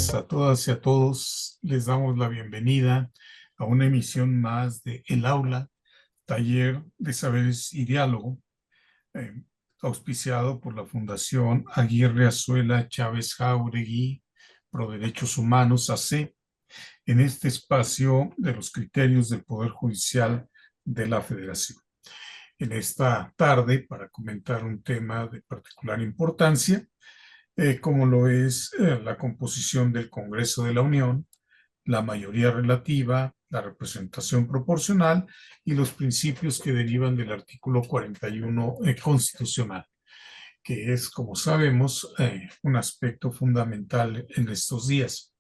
tardes a todas y a todos. Les damos la bienvenida a una emisión más de El Aula, Taller de Saberes y Diálogo, eh, auspiciado por la Fundación Aguirre Azuela Chávez Jauregui Pro Derechos Humanos AC, en este espacio de los criterios del Poder Judicial de la Federación. En esta tarde, para comentar un tema de particular importancia, como lo es la composición del Congreso de la Unión, la mayoría relativa, la representación proporcional y los principios que derivan del artículo 41 constitucional, que es, como sabemos, un aspecto fundamental en estos días.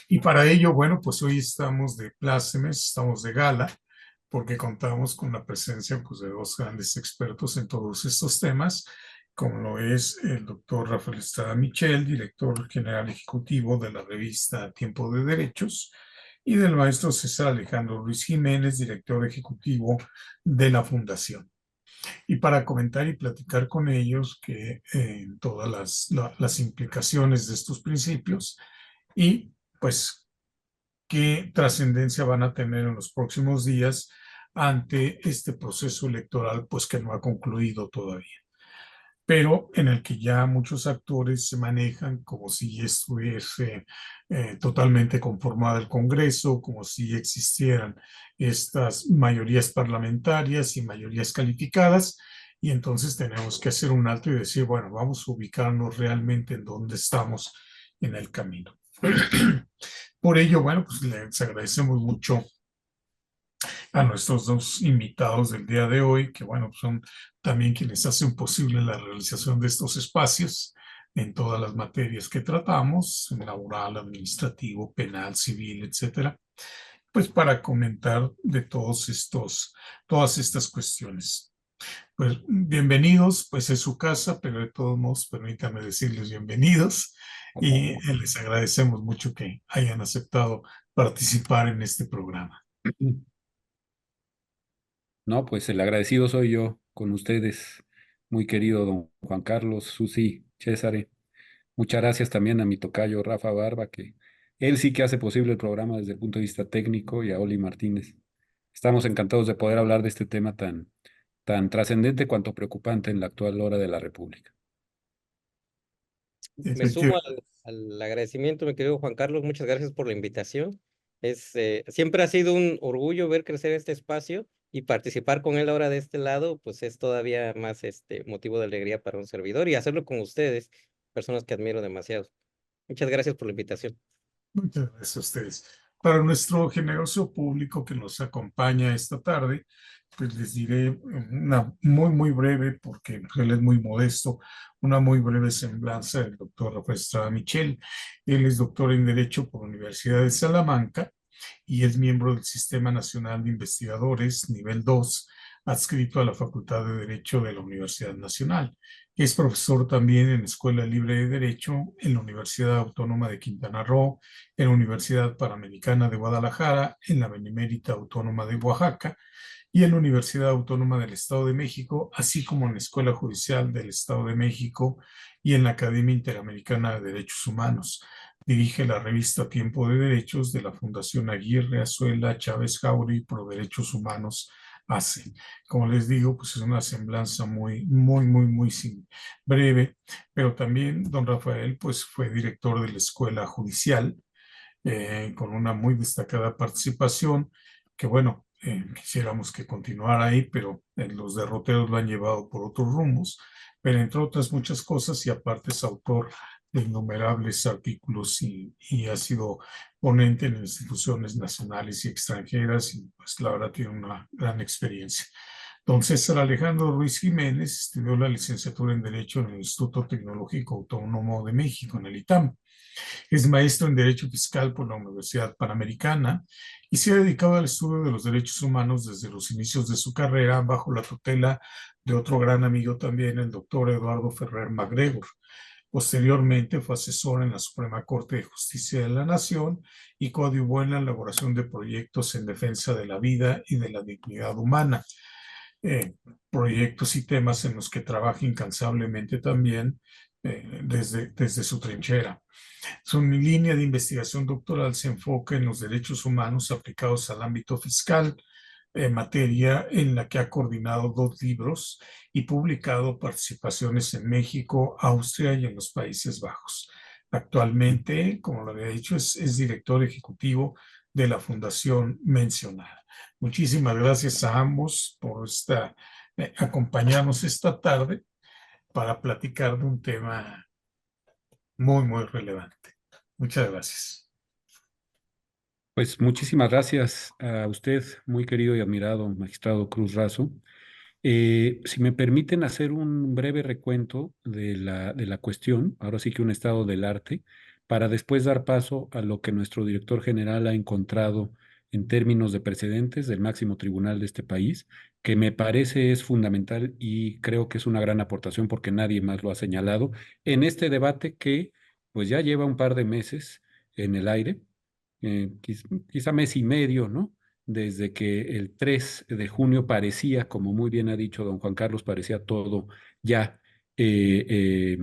Y para ello, bueno, pues hoy estamos de plácemes, estamos de gala, porque contamos con la presencia pues, de dos grandes expertos en todos estos temas, como lo es el doctor Rafael Estrada Michel, director general ejecutivo de la revista Tiempo de Derechos, y del maestro César Alejandro Ruiz Jiménez, director ejecutivo de la Fundación. Y para comentar y platicar con ellos que todas las implicaciones de estos principios y pues qué trascendencia van a tener en los próximos días ante este proceso electoral, pues que no ha concluido todavía, pero en el que ya muchos actores se manejan como si estuviese totalmente conformado el Congreso, como si existieran estas mayorías parlamentarias y mayorías calificadas, y entonces tenemos que hacer un alto y decir, bueno, vamos a ubicarnos realmente en dónde estamos en el camino. Por ello, bueno, pues les agradecemos mucho a nuestros dos invitados del día de hoy, que bueno, son también quienes hacen posible la realización de estos espacios en todas las materias que tratamos, laboral, administrativo, penal, civil, etcétera, pues para comentar de todas estas cuestiones. Pues bienvenidos, pues es su casa, pero de todos modos, permítanme decirles bienvenidos y les agradecemos mucho que hayan aceptado participar en este programa. No, pues el agradecido soy yo con ustedes, muy querido don Juan Carlos, Susi, César. Muchas gracias también a mi tocayo Rafa Barba, que él sí que hace posible el programa desde el punto de vista técnico, y a Oli Martínez. Estamos encantados de poder hablar de este tema tan trascendente cuanto preocupante en la actual hora de la República. Me sumo al agradecimiento, mi querido Juan Carlos. Muchas gracias por la invitación. Siempre ha sido un orgullo ver crecer este espacio y participar con él ahora de este lado, pues es todavía más motivo de alegría para un servidor y hacerlo con ustedes, personas que admiro demasiado. Muchas gracias por la invitación. Muchas gracias a ustedes. Para nuestro generoso público que nos acompaña esta tarde, pues les diré una muy breve, porque él es muy modesto, una muy breve semblanza del doctor Rafael Estrada Michel. Él es doctor en Derecho por la Universidad de Salamanca y es miembro del Sistema Nacional de Investigadores, nivel 2, adscrito a la Facultad de Derecho de la Universidad Nacional. Es profesor también en Escuela Libre de Derecho en la Universidad Autónoma de Quintana Roo, en la Universidad Panamericana de Guadalajara, en la Benemérita Autónoma de Oaxaca y en la Universidad Autónoma del Estado de México, así como en la Escuela Judicial del Estado de México y en la Academia Interamericana de Derechos Humanos. Dirige la revista Tiempo de Derechos de la Fundación Aguirre Azuela Chávez Jauregui Pro Derechos Humanos AC. Como les digo, pues es una semblanza muy breve, pero también don Rafael pues fue director de la Escuela Judicial con una muy destacada participación, que bueno, quisiéramos que continuara ahí, pero los derroteros lo han llevado por otros rumbos, pero entre otras muchas cosas, y aparte es autor de innumerables artículos y ha sido ponente en instituciones nacionales y extranjeras, y pues la verdad tiene una gran experiencia. Don César Alejandro Ruiz Jiménez estudió la licenciatura en Derecho en el Instituto Tecnológico Autónomo de México, en el ITAM. Es maestro en Derecho Fiscal por la Universidad Panamericana y se ha dedicado al estudio de los derechos humanos desde los inicios de su carrera bajo la tutela de otro gran amigo también, el doctor Eduardo Ferrer MacGregor. Posteriormente fue asesor en la Suprema Corte de Justicia de la Nación y coadyuvó en la elaboración de proyectos en defensa de la vida y de la dignidad humana. Proyectos y temas en los que trabaja incansablemente también desde su trinchera. Su línea de investigación doctoral se enfoca en los derechos humanos aplicados al ámbito fiscal, materia en la que ha coordinado 2 libros y publicado participaciones en México, Austria y en los Países Bajos. Actualmente, como lo había dicho, es director ejecutivo de la fundación mencionada. Muchísimas gracias a ambos por acompañarnos esta tarde para platicar de un tema muy, muy relevante. Muchas gracias. Pues muchísimas gracias a usted, muy querido y admirado magistrado Cruz Razo. Si me permiten hacer un breve recuento de la cuestión, ahora sí que un estado del arte, para después dar paso a lo que nuestro director general ha encontrado en términos de precedentes del máximo tribunal de este país, que me parece es fundamental y creo que es una gran aportación porque nadie más lo ha señalado en este debate que pues ya lleva un par de meses en el aire, quizá mes y medio, ¿no? Desde que el 3 de junio parecía, como muy bien ha dicho don Juan Carlos, parecía todo ya eh,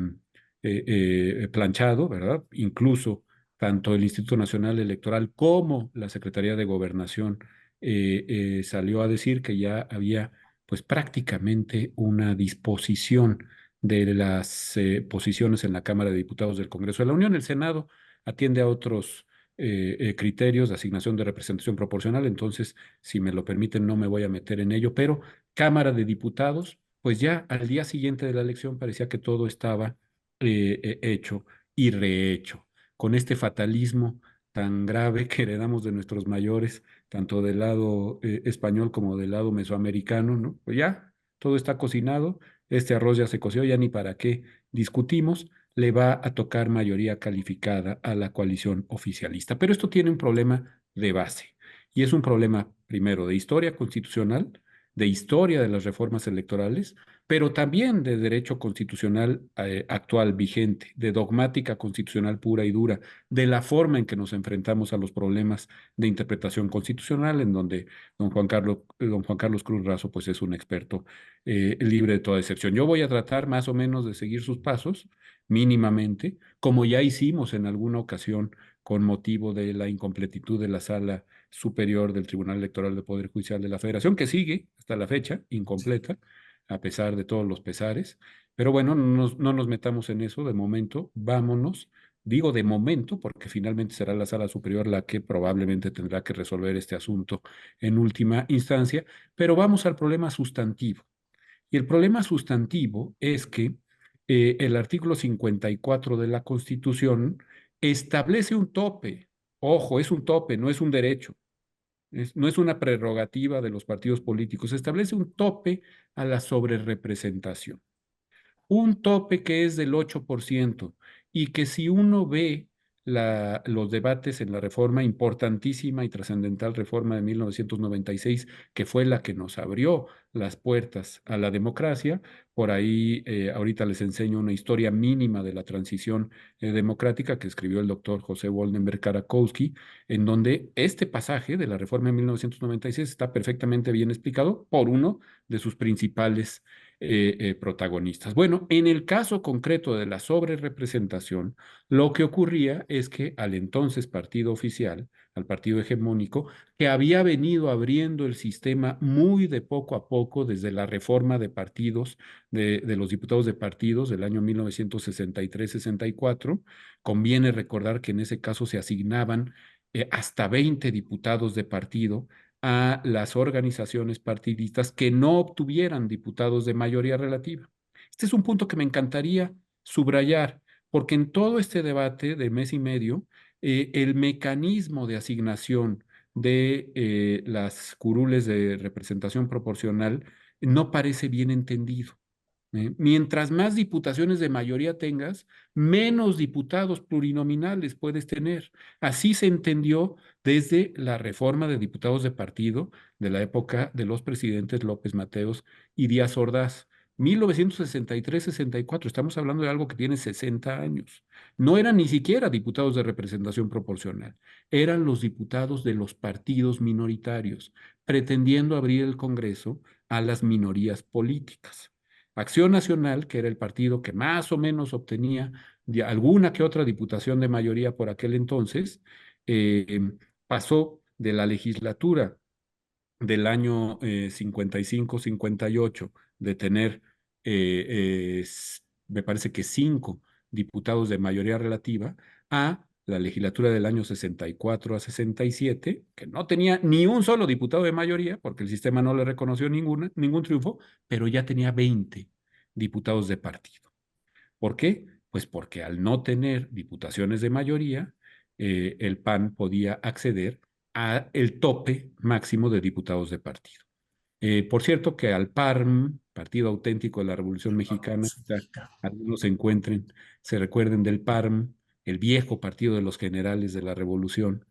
eh, planchado, ¿verdad? Incluso tanto el Instituto Nacional Electoral como la Secretaría de Gobernación salió a decir que ya había pues prácticamente una disposición de las posiciones en la Cámara de Diputados del Congreso de la Unión. El Senado atiende a otros criterios de asignación de representación proporcional, entonces, si me lo permiten, no me voy a meter en ello, pero Cámara de Diputados, pues ya al día siguiente de la elección parecía que todo estaba hecho y rehecho, con este fatalismo tan grave que heredamos de nuestros mayores, tanto del lado español como del lado mesoamericano, ¿no? Pues ya todo está cocinado, este arroz ya se coció, ya ni para qué discutimos, le va a tocar mayoría calificada a la coalición oficialista. Pero esto tiene un problema de base y es un problema primero de historia constitucional, de historia de las reformas electorales, pero también de derecho constitucional actual vigente, de dogmática constitucional pura y dura, de la forma en que nos enfrentamos a los problemas de interpretación constitucional, en donde don Juan Carlos Cruz Razo pues es un experto libre de toda excepción. Yo voy a tratar más o menos de seguir sus pasos mínimamente, como ya hicimos en alguna ocasión con motivo de la incompletitud de la Sala Superior del Tribunal Electoral del Poder Judicial de la Federación, que sigue hasta la fecha incompleta, a pesar de todos los pesares. Pero bueno, no nos metamos en eso de momento, vámonos. Digo de momento porque finalmente será la Sala Superior la que probablemente tendrá que resolver este asunto en última instancia, pero vamos al problema sustantivo. Y el problema sustantivo es que el artículo 54 de la Constitución establece un tope. Ojo, es un tope, no es un derecho. No es una prerrogativa de los partidos políticos. Establece un tope a la sobrerepresentación, un tope que es del 8% y que si uno ve los debates en la reforma, importantísima y trascendental reforma de 1996, que fue la que nos abrió las puertas a la democracia, por ahí ahorita les enseño una historia mínima de la transición democrática que escribió el doctor José Woldenberg Karakowski, en donde este pasaje de la reforma de 1996 está perfectamente bien explicado por uno de sus principales protagonistas. Bueno, en el caso concreto de la sobrerepresentación, lo que ocurría es que al entonces partido oficial, al partido hegemónico, que había venido abriendo el sistema muy de poco a poco desde la reforma de partidos, de los diputados de partidos del año 1963-64, conviene recordar que en ese caso se asignaban hasta 20 diputados de partido a las organizaciones partidistas que no obtuvieran diputados de mayoría relativa. Este es un punto que me encantaría subrayar, porque en todo este debate de mes y medio, el mecanismo de asignación de las curules de representación proporcional no parece bien entendido. Mientras más diputaciones de mayoría tengas, menos diputados plurinominales puedes tener. Así se entendió desde la reforma de diputados de partido de la época de los presidentes López Mateos y Díaz Ordaz. 1963-64, estamos hablando de algo que tiene 60 años. No eran ni siquiera diputados de representación proporcional, eran los diputados de los partidos minoritarios, pretendiendo abrir el Congreso a las minorías políticas. Acción Nacional, que era el partido que más o menos obtenía alguna que otra diputación de mayoría por aquel entonces, pasó de la legislatura del año 55-58 de tener, me parece que 5 diputados de mayoría relativa, a la legislatura del año 64 a 67, que no tenía ni un solo diputado de mayoría, porque el sistema no le reconoció ningún triunfo, pero ya tenía 20 diputados de partido. ¿Por qué? Pues porque al no tener diputaciones de mayoría, el PAN podía acceder a el tope máximo de diputados de partido. Por cierto, que al PARM, Partido Auténtico de la Revolución Mexicana, algunos se recuerden del PARM, el viejo Partido de los Generales de la Revolución,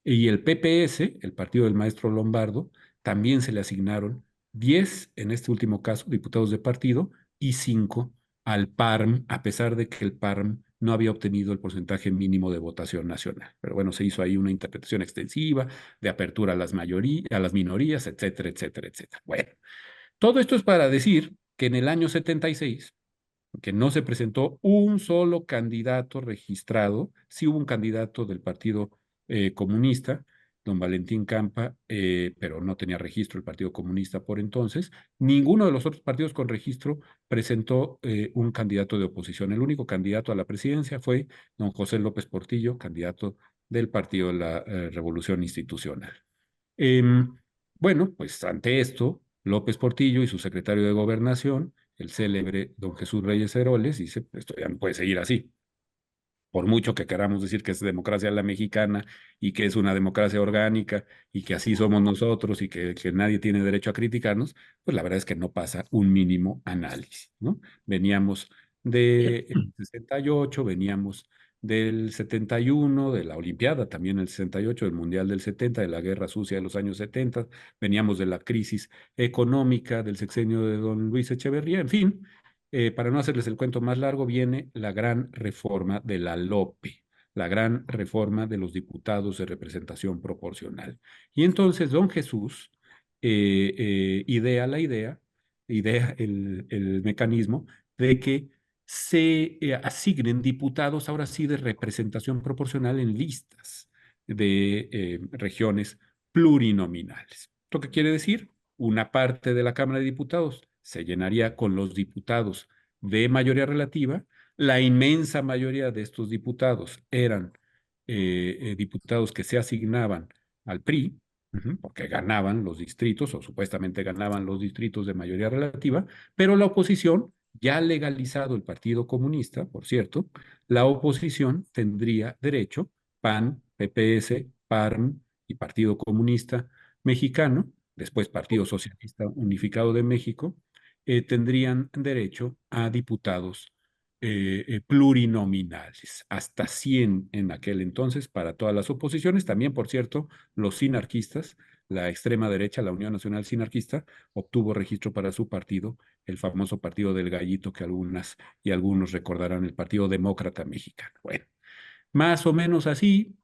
y el PPS, el Partido del Maestro Lombardo, también se le asignaron 10, en este último caso, diputados de partido, y 5 al PARM, a pesar de que el PARM no había obtenido el porcentaje mínimo de votación nacional. Pero bueno, se hizo ahí una interpretación extensiva de apertura a las minorías, etcétera, etcétera, etcétera. Bueno, todo esto es para decir que en el año 76, que no se presentó un solo candidato registrado, sí hubo un candidato del Partido Comunista, don Valentín Campa, pero no tenía registro el Partido Comunista por entonces. Ninguno de los otros partidos con registro presentó un candidato de oposición. El único candidato a la presidencia fue don José López Portillo, candidato del Partido de la Revolución Institucional. Bueno, pues ante esto, López Portillo y su secretario de Gobernación, el célebre don Jesús Reyes Heroles, dice: esto ya no puede seguir así. Por mucho que queramos decir que es democracia la mexicana y que es una democracia orgánica y que así somos nosotros y que nadie tiene derecho a criticarnos, pues la verdad es que no pasa un mínimo análisis, ¿no? Veníamos del 68, veníamos del 71, de la Olimpiada también el 68, del Mundial del 70, de la Guerra Sucia de los años 70, veníamos de la crisis económica del sexenio de don Luis Echeverría, en fin. Para no hacerles el cuento más largo, viene la gran reforma de la LOPE, la gran reforma de los diputados de representación proporcional. Y entonces don Jesús idea el mecanismo de que se asignen diputados ahora sí de representación proporcional en listas de regiones plurinominales. ¿Esto qué quiere decir? Una parte de la Cámara de Diputados se llenaría con los diputados de mayoría relativa. La inmensa mayoría de estos diputados eran diputados que se asignaban al PRI, porque ganaban los distritos o supuestamente ganaban los distritos de mayoría relativa, pero la oposición, ya legalizado el Partido Comunista, por cierto, la oposición tendría derecho, PAN, PPS, PARM y Partido Comunista Mexicano, después Partido Socialista Unificado de México, tendrían derecho a diputados plurinominales, hasta 100 en aquel entonces para todas las oposiciones. También, por cierto, los sinarquistas, la extrema derecha, la Unión Nacional Sinarquista, obtuvo registro para su partido, el famoso Partido del Gallito, que algunas y algunos recordarán, el Partido Demócrata Mexicano. Bueno, más o menos así,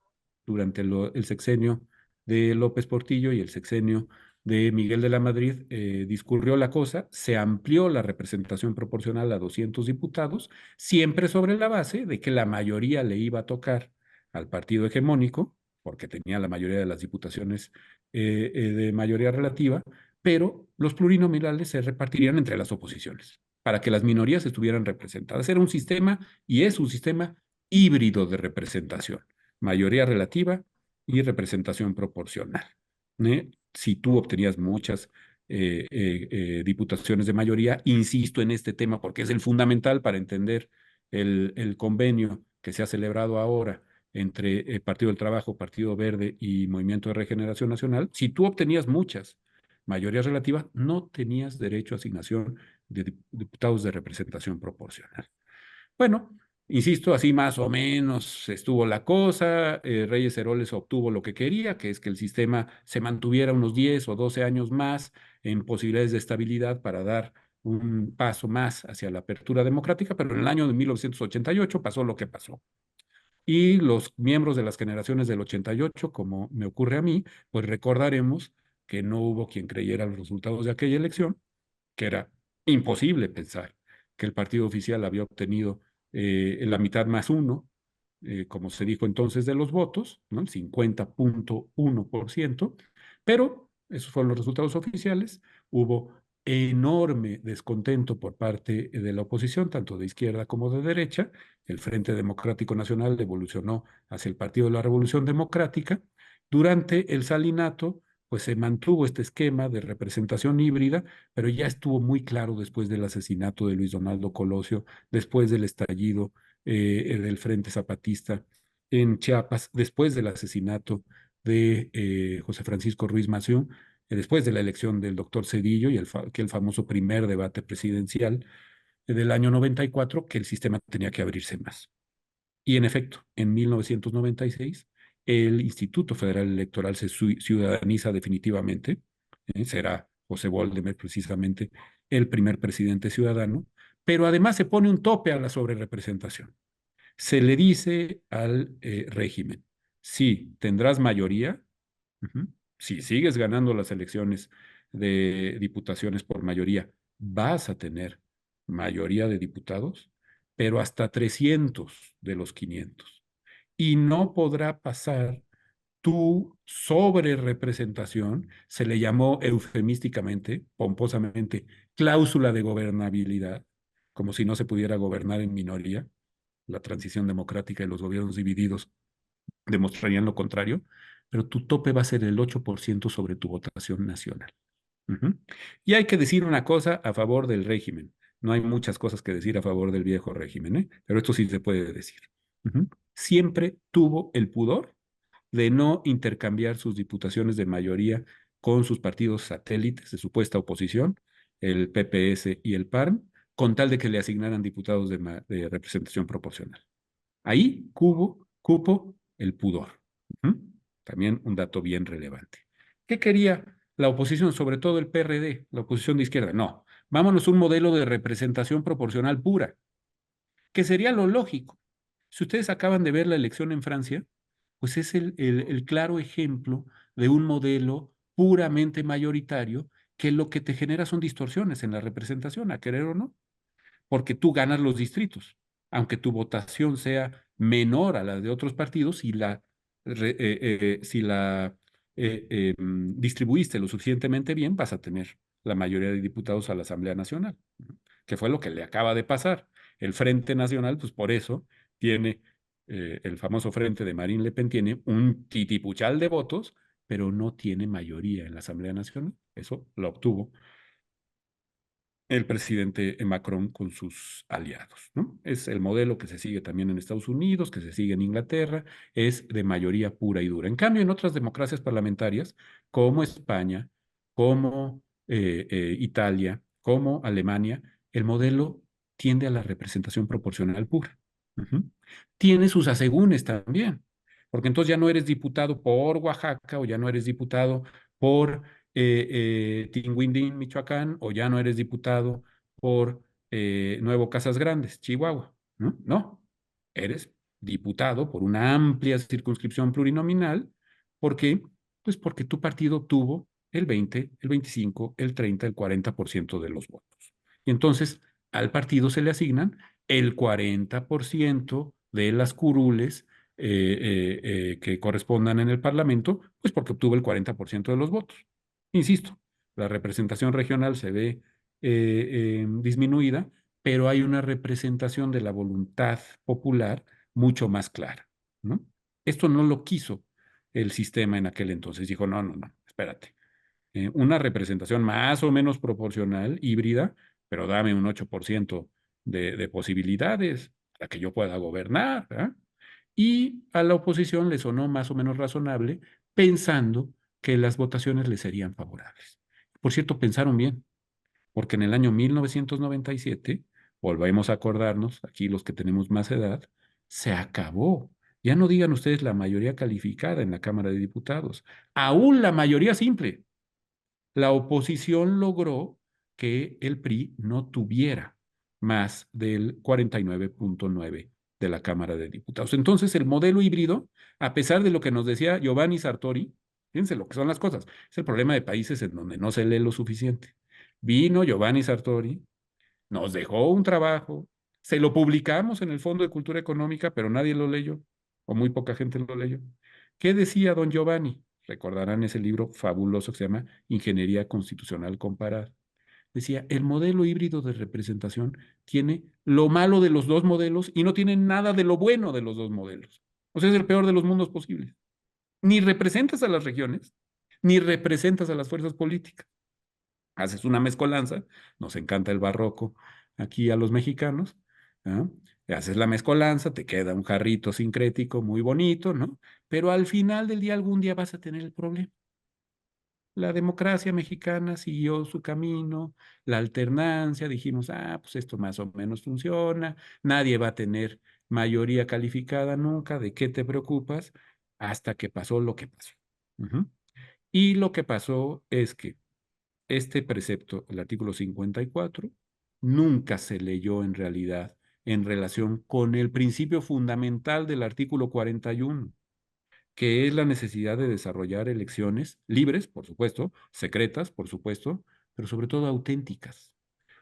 durante el sexenio de López Portillo y el sexenio de Miguel de la Madrid, discurrió la cosa, se amplió la representación proporcional a 200 diputados, siempre sobre la base de que la mayoría le iba a tocar al partido hegemónico, porque tenía la mayoría de las diputaciones de mayoría relativa, pero los plurinominales se repartirían entre las oposiciones, para que las minorías estuvieran representadas. Era un sistema, y es un sistema híbrido de representación, mayoría relativa y representación proporcional. Si tú obtenías muchas diputaciones de mayoría, insisto en este tema porque es el fundamental para entender el convenio que se ha celebrado ahora entre el Partido del Trabajo, Partido Verde y Movimiento de Regeneración Nacional. Si tú obtenías muchas mayorías relativas, no tenías derecho a asignación de diputados de representación proporcional. Bueno, insisto, así más o menos estuvo la cosa. Reyes Heroles obtuvo lo que quería, que es que el sistema se mantuviera unos 10 o 12 años más en posibilidades de estabilidad para dar un paso más hacia la apertura democrática, pero en el año de 1988 pasó lo que pasó. Y los miembros de las generaciones del 88, como me ocurre a mí, pues recordaremos que no hubo quien creyera los resultados de aquella elección, que era imposible pensar que el partido oficial había obtenido la mitad más uno, como se dijo entonces, de los votos, ¿no? El 50.1%, pero esos fueron los resultados oficiales. Hubo enorme descontento por parte de la oposición, tanto de izquierda como de derecha. El Frente Democrático Nacional evolucionó hacia el Partido de la Revolución Democrática. Durante el salinato, pues se mantuvo este esquema de representación híbrida, pero ya estuvo muy claro después del asesinato de Luis Donaldo Colosio, después del estallido del Frente Zapatista en Chiapas, después del asesinato de José Francisco Ruiz Massieu, después de la elección del doctor Cedillo y el famoso primer debate presidencial del año 94, que el sistema tenía que abrirse más. Y en efecto, en 1996, el Instituto Federal Electoral se ciudadaniza definitivamente. Será José Voldemar precisamente el primer presidente ciudadano, pero además se pone un tope a la sobrerepresentación. Se le dice al régimen, sí, tendrás mayoría, si sigues ganando las elecciones de diputaciones por mayoría, vas a tener mayoría de diputados, pero hasta 300 de los 500. Y no podrá pasar tu sobrerepresentación, se le llamó eufemísticamente, pomposamente, cláusula de gobernabilidad, como si no se pudiera gobernar en minoría. La transición democrática y los gobiernos divididos demostrarían lo contrario, pero tu tope va a ser el 8% sobre tu votación nacional. Y hay que decir una cosa a favor del régimen. No hay muchas cosas que decir a favor del viejo régimen, pero esto sí se puede decir. Siempre tuvo el pudor de no intercambiar sus diputaciones de mayoría con sus partidos satélites de supuesta oposición, el PPS y el PARM, con tal de que le asignaran diputados de representación proporcional. Ahí cupo el pudor. También un dato bien relevante. ¿Qué quería la oposición, sobre todo el PRD, la oposición de izquierda? No, vámonos a un modelo de representación proporcional pura, que sería lo lógico. Si ustedes acaban de ver la elección en Francia, pues es el claro ejemplo de un modelo puramente mayoritario que lo que te genera son distorsiones en la representación, a querer o no, porque tú ganas los distritos, aunque tu votación sea menor a la de otros partidos, si la distribuiste lo suficientemente bien, vas a tener la mayoría de diputados a la Asamblea Nacional, que fue lo que le acaba de pasar. El Frente Nacional, pues por eso tiene el famoso Frente de Marine Le Pen, tiene un titipuchal de votos, pero no tiene mayoría en la Asamblea Nacional. Eso lo obtuvo el presidente Macron con sus aliados, ¿no? Es el modelo que se sigue también en Estados Unidos, que se sigue en Inglaterra, es de mayoría pura y dura. En cambio, en otras democracias parlamentarias, como España, como Italia, como Alemania, el modelo tiende a la representación proporcional pura. Tiene sus asegúnes también, porque entonces ya no eres diputado por Oaxaca o ya no eres diputado por Tinguindín, Michoacán, o ya no eres diputado por Nuevo Casas Grandes, Chihuahua, ¿no? No, eres diputado por una amplia circunscripción plurinominal. ¿Por qué? Pues porque tu partido obtuvo el 20, el 25, el 30, el 40% de los votos. Y entonces al partido se le asignan el 40% de las curules que correspondan en el Parlamento, pues porque obtuvo el 40% de los votos. Insisto, la representación regional se ve disminuida, pero hay una representación de la voluntad popular mucho más clara, ¿no? Esto no lo quiso el sistema en aquel entonces. Dijo, no, no, no, espérate. Una representación más o menos proporcional, híbrida, pero dame un 8% de posibilidades para que yo pueda gobernar, ¿verdad? Y a la oposición le sonó más o menos razonable, pensando que las votaciones le serían favorables. Por cierto, pensaron bien, porque en el año 1997, volvemos a acordarnos, aquí los que tenemos más edad, se acabó. Ya no digan ustedes la mayoría calificada en la Cámara de Diputados, aún la mayoría simple. La oposición logró que el PRI no tuviera más del 49.9 de la Cámara de Diputados. Entonces, el modelo híbrido, a pesar de lo que nos decía Giovanni Sartori, fíjense lo que son las cosas, es el problema de países en donde no se lee lo suficiente. Vino Giovanni Sartori nos dejó un trabajo, se lo publicamos en el Fondo de Cultura Económica, pero nadie lo leyó, o muy poca gente lo leyó. ¿Qué decía don Giovanni? Recordarán ese libro fabuloso que se llama Ingeniería Constitucional Comparada. Decía, el modelo híbrido de representación tiene lo malo de los dos modelos y no tiene nada de lo bueno de los dos modelos. O sea, es el peor de los mundos posibles. Ni representas a las regiones, ni representas a las fuerzas políticas. Haces una mezcolanza, nos encanta el barroco aquí a los mexicanos, ¿no? Haces la mezcolanza, te queda un jarrito sincrético muy bonito, ¿no? Pero al final del día, algún día vas a tener el problema. La democracia mexicana siguió su camino, la alternancia, dijimos, pues esto más o menos funciona, nadie va a tener mayoría calificada nunca, ¿de qué te preocupas? Hasta que pasó lo que pasó. Y lo que pasó es que este precepto, el artículo 54, nunca se leyó en realidad en relación con el principio fundamental del artículo 41, que es la necesidad de desarrollar elecciones libres, por supuesto, secretas, por supuesto, pero sobre todo auténticas.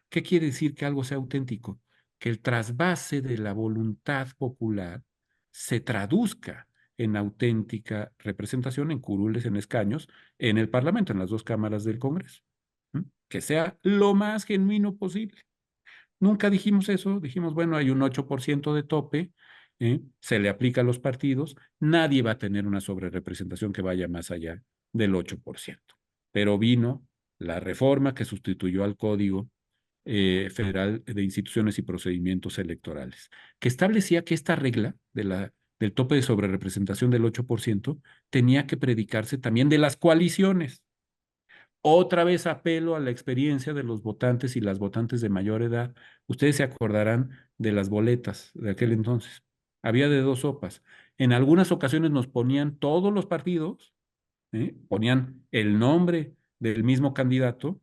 ¿Qué quiere decir que algo sea auténtico? Que el trasvase de la voluntad popular se traduzca en auténtica representación, en curules, en escaños, en el Parlamento, en las dos cámaras del Congreso. Que sea lo más genuino posible. Nunca dijimos eso, dijimos, bueno, hay un 8% de tope, se le aplica a los partidos, nadie va a tener una sobrerepresentación que vaya más allá del 8%. Pero vino la reforma que sustituyó al Código Federal de Instituciones y Procedimientos Electorales, que establecía que esta regla del tope de sobrerepresentación del 8% tenía que predicarse también de las coaliciones. Otra vez apelo a la experiencia de los votantes y las votantes de mayor edad. Ustedes se acordarán de las boletas de aquel entonces. Había de dos sopas. En algunas ocasiones nos ponían todos los partidos, ponían el nombre del mismo candidato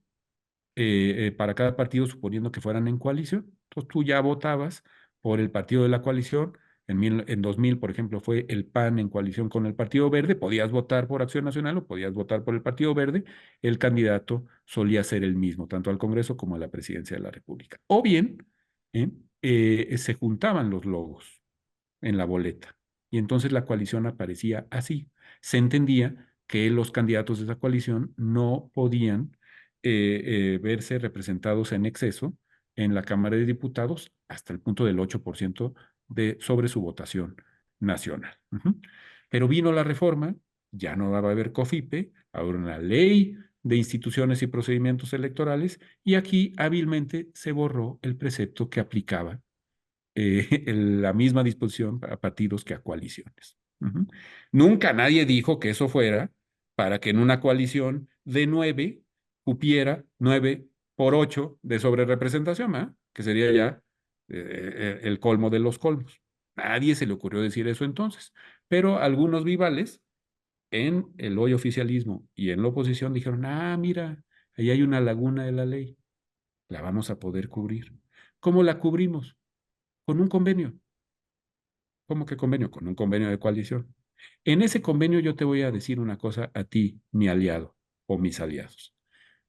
para cada partido, suponiendo que fueran en coalición. Entonces tú ya votabas por el partido de la coalición. En 2000, por ejemplo, fue el PAN en coalición con el Partido Verde. Podías votar por Acción Nacional o podías votar por el Partido Verde. El candidato solía ser el mismo, tanto al Congreso como a la presidencia de la República. O bien, se juntaban los logos en la boleta. Y entonces la coalición aparecía así. Se entendía que los candidatos de esa coalición no podían verse representados en exceso en la Cámara de Diputados hasta el punto del 8% sobre su votación nacional. Pero vino la reforma, ya no va a haber COFIPE, ahora una ley de instituciones y procedimientos electorales, y aquí hábilmente se borró el precepto que aplicaba la misma disposición a partidos que a coaliciones. Nunca nadie dijo que eso fuera para que en una coalición de 9 cupiera 9 por 8 de sobrerepresentación, que sería ya el colmo de los colmos. Nadie se le ocurrió decir eso entonces, pero algunos vivales en el hoy oficialismo y en la oposición dijeron, mira, ahí hay una laguna de la ley, la vamos a poder cubrir. ¿Cómo la cubrimos? Con un convenio. ¿Cómo que convenio? Con un convenio de coalición. En ese convenio yo te voy a decir una cosa a ti, mi aliado o mis aliados.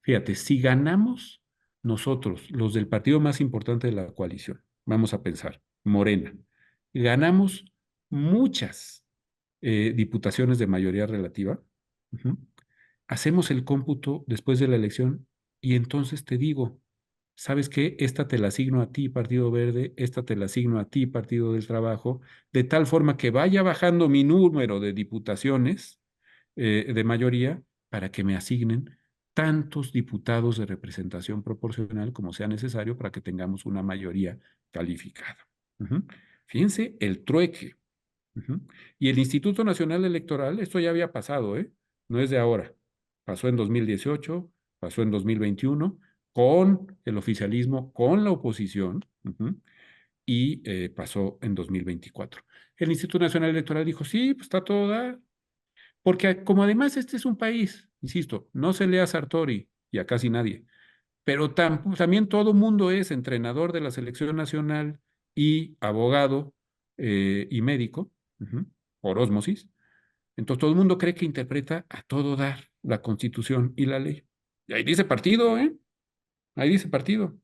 Fíjate, si ganamos nosotros, los del partido más importante de la coalición, vamos a pensar, Morena, ganamos muchas diputaciones de mayoría relativa, hacemos el cómputo después de la elección y entonces te digo, ¿sabes qué? Esta te la asigno a ti, Partido Verde, esta te la asigno a ti, Partido del Trabajo, de tal forma que vaya bajando mi número de diputaciones de mayoría para que me asignen tantos diputados de representación proporcional como sea necesario para que tengamos una mayoría calificada. Fíjense el trueque. Y el Instituto Nacional Electoral, esto ya había pasado, no es de ahora. Pasó en 2018, pasó en 2021, con el oficialismo, con la oposición, y pasó en 2024. El Instituto Nacional Electoral dijo, sí, pues está todo dar, porque como además este es un país, insisto, no se lee a Sartori y a casi nadie, pero también todo mundo es entrenador de la selección nacional y abogado y médico, por ósmosis. Entonces todo el mundo cree que interpreta a todo dar la Constitución y la ley. Y ahí dice partido, Ahí dice partido.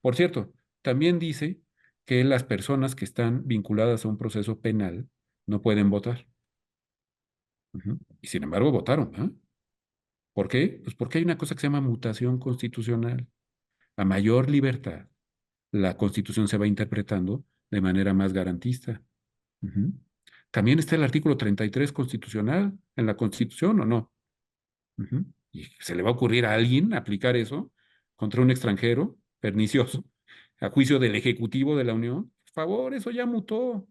Por cierto, también dice que las personas que están vinculadas a un proceso penal no pueden votar. Y sin embargo votaron. ¿Por qué? Pues porque hay una cosa que se llama mutación constitucional. A mayor libertad, la Constitución se va interpretando de manera más garantista. Ujú. También está el artículo 33 constitucional en la Constitución, ¿o no? ¿Y se le va a ocurrir a alguien aplicar eso contra un extranjero pernicioso a juicio del Ejecutivo de la Unión? Por favor, eso ya mutó.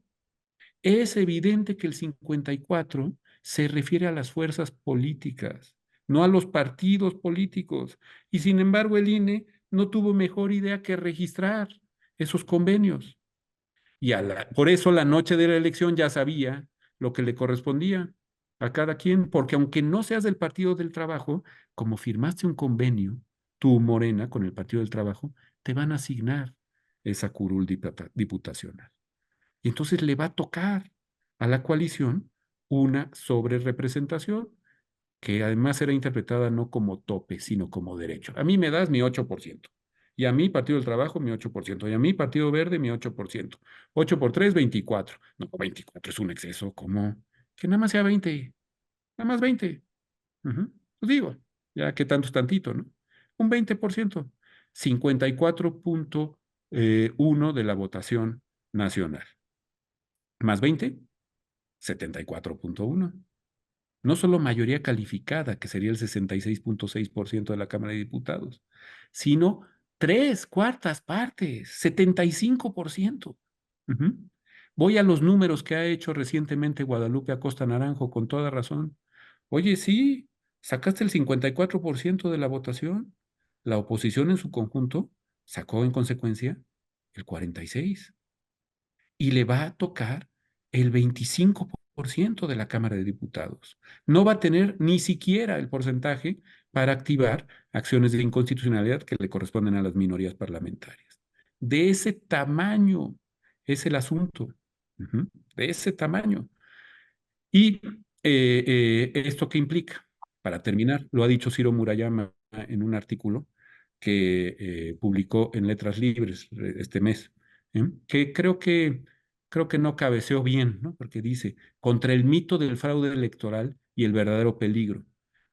Es evidente que el 54 se refiere a las fuerzas políticas, no a los partidos políticos. Y sin embargo, el INE no tuvo mejor idea que registrar esos convenios. Y por eso la noche de la elección ya sabía lo que le correspondía a cada quien, porque aunque no seas del Partido del Trabajo, como firmaste un convenio, tú, Morena, con el Partido del Trabajo, te van a asignar esa curul diputacional. Y entonces le va a tocar a la coalición una sobrerepresentación que además era interpretada no como tope, sino como derecho. A mí me das mi 8%. Y a mí, Partido del Trabajo, mi 8%. Y a mí, Partido Verde, mi 8%. 8 por 3, 24. No, 24 es un exceso. ¿Cómo? Que nada más sea 20. Nada más 20. Pues digo, ya que tanto es tantito, ¿no? Un 20%. 54.1 de la votación nacional. Más 20, 74.1. No solo mayoría calificada, que sería el 66.6% de la Cámara de Diputados, sino 3/4 partes, 75%. Ujú. Voy a los números que ha hecho recientemente Guadalupe Acosta Naranjo, con toda razón. Oye, sí, sacaste el 54% de la votación. La oposición en su conjunto sacó en consecuencia el 46%. Y le va a tocar el 25% de la Cámara de Diputados. No va a tener ni siquiera el porcentaje para activar acciones de inconstitucionalidad que le corresponden a las minorías parlamentarias. De ese tamaño es el asunto. De ese tamaño. ¿Y esto qué implica? Para terminar, lo ha dicho Ciro Murayama en un artículo que publicó en Letras Libres este mes, que creo que no cabeceó bien, ¿no? Porque dice, contra el mito del fraude electoral y el verdadero peligro.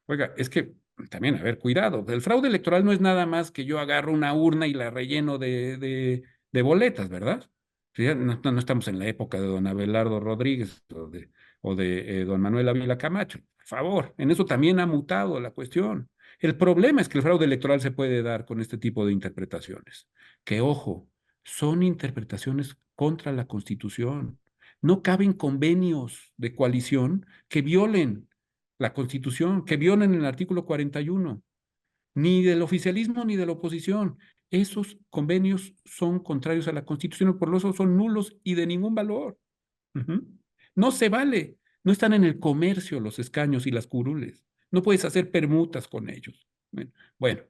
Oiga, es que también, a ver, cuidado, el fraude electoral no es nada más que yo agarro una urna y la relleno de boletas, ¿verdad? Ya no estamos en la época de don Abelardo Rodríguez o de don Manuel Ávila Camacho. Por favor, en eso también ha mutado la cuestión. El problema es que el fraude electoral se puede dar con este tipo de interpretaciones, que ojo, son interpretaciones contra la Constitución. No caben convenios de coalición que violen la Constitución, que violen el artículo 41, ni del oficialismo ni de la oposición. Esos convenios son contrarios a la Constitución y por eso son nulos y de ningún valor. No se vale. No están en el comercio los escaños y las curules. No puedes hacer permutas con ellos. Bueno,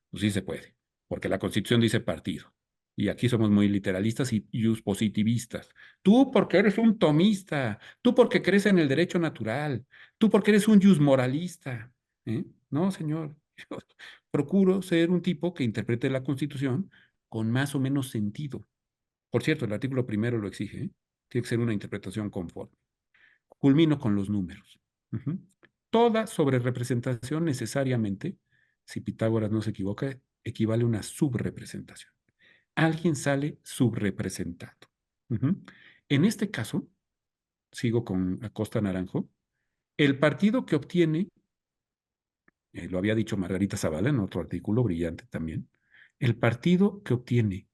pues sí se puede, porque la Constitución dice partido. Y aquí somos muy literalistas y positivistas. Tú porque eres un tomista, tú porque crees en el derecho natural, tú porque eres un moralista. No, señor. Yo procuro ser un tipo que interprete la Constitución con más o menos sentido. Por cierto, el artículo primero lo exige, ¿eh? Tiene que ser una interpretación conforme. Culmino con los números. Toda sobrerepresentación necesariamente, si Pitágoras no se equivoca, equivale a una subrepresentación. Alguien sale subrepresentado. En este caso, sigo con Acosta Naranjo, el partido que obtiene, lo había dicho Margarita Zavala en otro artículo brillante también, el partido que obtiene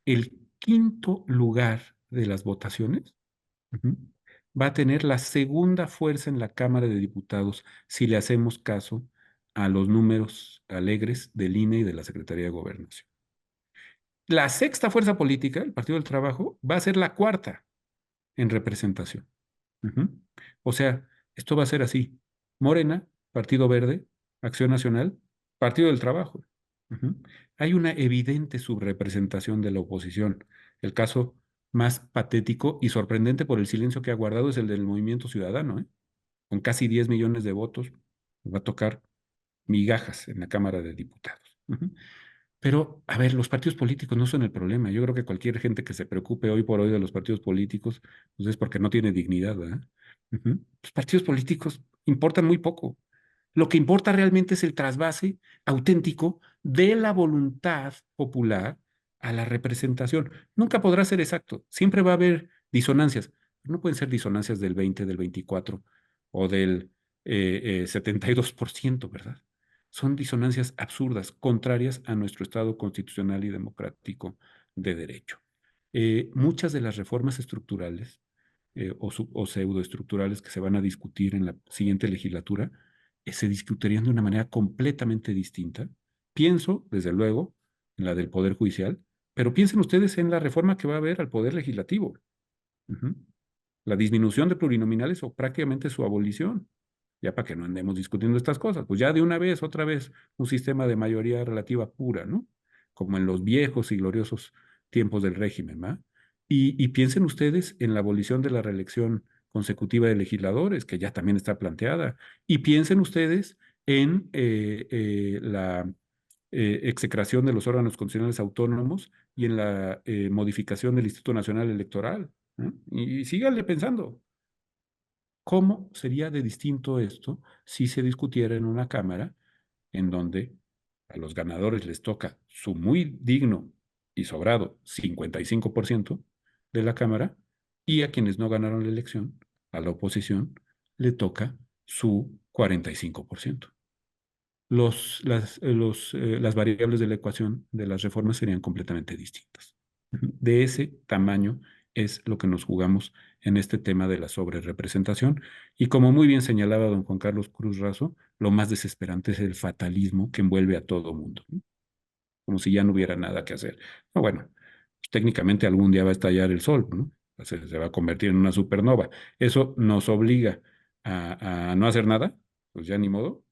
el quinto lugar de las votaciones va a tener la segunda fuerza en la Cámara de Diputados si le hacemos caso a los números alegres del INE y de la Secretaría de Gobernación. La sexta fuerza política, el Partido del Trabajo, va a ser la cuarta en representación. O sea, esto va a ser así. Morena, Partido Verde, Acción Nacional, Partido del Trabajo. Hay una evidente subrepresentación de la oposición. El caso más patético y sorprendente por el silencio que ha guardado es el del Movimiento Ciudadano, con casi 10 millones de votos. Va a tocar migajas en la Cámara de Diputados. Pero, a ver, los partidos políticos no son el problema. Yo creo que cualquier gente que se preocupe hoy por hoy de los partidos políticos, pues es porque no tiene dignidad, ¿verdad? Ujú. Los partidos políticos importan muy poco. Lo que importa realmente es el trasvase auténtico de la voluntad popular a la representación. Nunca podrá ser exacto. Siempre va a haber disonancias. No pueden ser disonancias del 20, del 24 o del 72%, ¿verdad? Son disonancias absurdas, contrarias a nuestro Estado constitucional y democrático de derecho. Muchas de las reformas estructurales o pseudoestructurales que se van a discutir en la siguiente legislatura se discutirían de una manera completamente distinta. Pienso, desde luego, en la del Poder Judicial, pero piensen ustedes en la reforma que va a haber al Poder Legislativo. Ujú. La disminución de plurinominales o prácticamente su abolición, ya para que no andemos discutiendo estas cosas, pues ya de una vez, otra vez, un sistema de mayoría relativa pura, ¿no? Como en los viejos y gloriosos tiempos del régimen, ¿va? Y piensen ustedes en la abolición de la reelección consecutiva de legisladores, que ya también está planteada, y piensen ustedes en la execración de los órganos constitucionales autónomos y en la modificación del Instituto Nacional Electoral, ¿no? Y síganle pensando, ¿cómo sería de distinto esto si se discutiera en una Cámara en donde a los ganadores les toca su muy digno y sobrado 55% de la Cámara y a quienes no ganaron la elección, a la oposición, le toca su 45%? Las variables de la ecuación de las reformas serían completamente distintas. De ese tamaño es lo que nos jugamos en este tema de la sobrerepresentación. Y como muy bien señalaba don Juan Carlos Cruz Razo, lo más desesperante es el fatalismo que envuelve a todo mundo, ¿no? Como si ya no hubiera nada que hacer. No, bueno, pues técnicamente algún día va a estallar el sol, ¿no? Se va a convertir en una supernova. Eso nos obliga a no hacer nada, pues ya ni modo,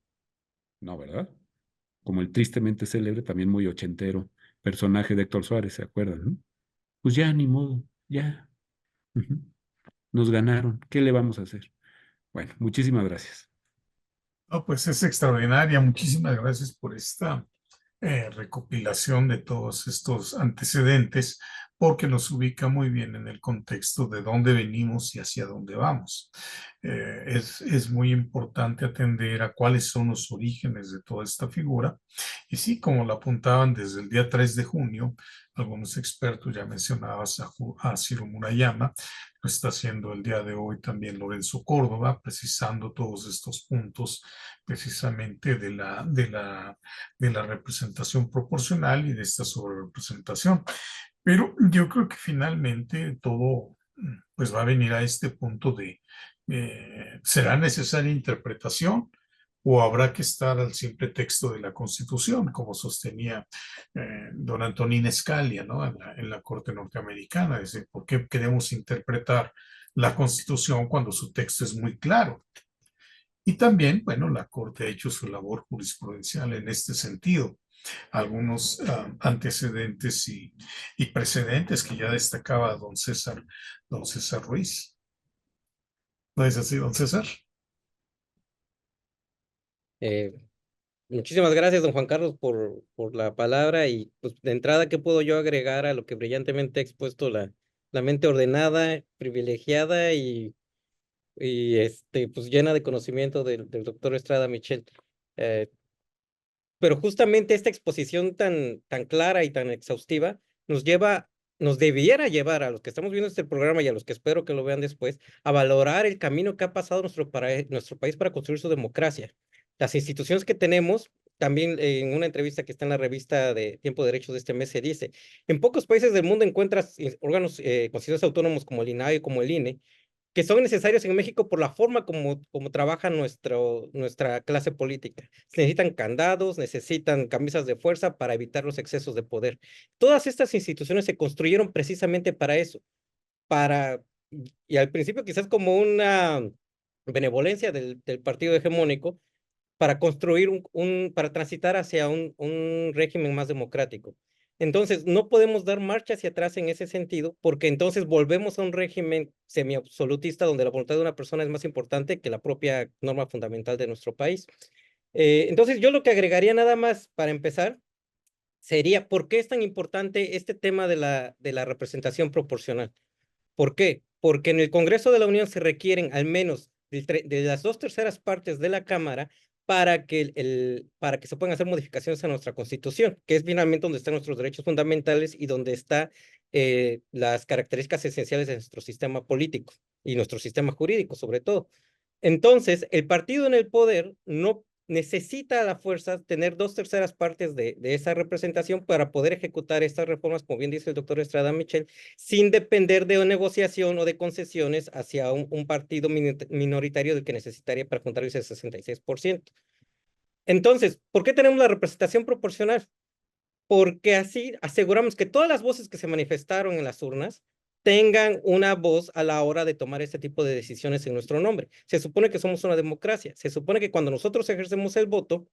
no, ¿verdad? Como el tristemente célebre, también muy ochentero personaje de Héctor Suárez, ¿se acuerdan, no? Pues ya, ni modo, ya. Ujú. Nos ganaron. ¿Qué le vamos a hacer? Bueno, muchísimas gracias. No, pues es extraordinaria. Muchísimas gracias por esta recopilación de todos estos antecedentes, porque nos ubica muy bien en el contexto de dónde venimos y hacia dónde vamos. Es muy importante atender a cuáles son los orígenes de toda esta figura. Y sí, como la apuntaban desde el día 3 de junio, algunos expertos, ya mencionabas a Ciro Murayama, lo está haciendo el día de hoy también Lorenzo Córdoba, precisando todos estos puntos precisamente de la representación proporcional y de esta sobrerepresentación. Pero yo creo que finalmente todo pues va a venir a este punto de ¿será necesaria interpretación o habrá que estar al simple texto de la Constitución, como sostenía don Antonín Scalia, ¿no? En la Corte Norteamericana? Es decir, ¿por qué queremos interpretar la Constitución cuando su texto es muy claro? Y también, bueno, la Corte ha hecho su labor jurisprudencial en este sentido. Algunos antecedentes y precedentes que ya destacaba don César Ruiz. ¿No es así, don César? Eh, Muchísimas gracias, don Juan Carlos, por la palabra y pues de entrada, ¿qué puedo yo agregar a lo que brillantemente ha expuesto la mente ordenada, privilegiada y pues llena de conocimiento del doctor Estrada Michel? Eh, pero justamente esta exposición tan clara y tan exhaustiva nos debiera llevar a los que estamos viendo este programa y a los que espero que lo vean después, a valorar el camino que ha pasado nuestro país para construir su democracia. Las instituciones que tenemos, también en una entrevista que está en la revista de Tiempo de Derechos de este mes se dice, en pocos países del mundo encuentras órganos considerados autónomos como el INAI, como el INE, que son necesarios en México por la forma como trabaja nuestra clase política. Se necesitan candados, necesitan camisas de fuerza para evitar los excesos de poder. Todas estas instituciones se construyeron precisamente para eso, para, y al principio quizás como una benevolencia del partido hegemónico, para construir para transitar hacia un régimen más democrático. Entonces, no podemos dar marcha hacia atrás en ese sentido, porque entonces volvemos a un régimen semiabsolutista donde la voluntad de una persona es más importante que la propia norma fundamental de nuestro país. Entonces, yo lo que agregaría nada más para empezar sería, ¿por qué es tan importante este tema de la representación proporcional? ¿Por qué? Porque en el Congreso de la Unión se requieren al menos de las 2/3 partes de la Cámara para que, para que se puedan hacer modificaciones a nuestra Constitución, que es finalmente donde están nuestros derechos fundamentales y donde están las características esenciales de nuestro sistema político y nuestro sistema jurídico, sobre todo. Entonces, el partido en el poder no necesita a la fuerza tener 2/3 partes de esa representación para poder ejecutar estas reformas, como bien dice el doctor Estrada Michel, sin depender de una negociación o de concesiones hacia un partido minoritario del que necesitaría para juntar ese 66%. Entonces, ¿por qué tenemos la representación proporcional? Porque así aseguramos que todas las voces que se manifestaron en las urnas tengan una voz a la hora de tomar este tipo de decisiones en nuestro nombre. Se supone que somos una democracia. Se supone que cuando nosotros ejercemos el voto,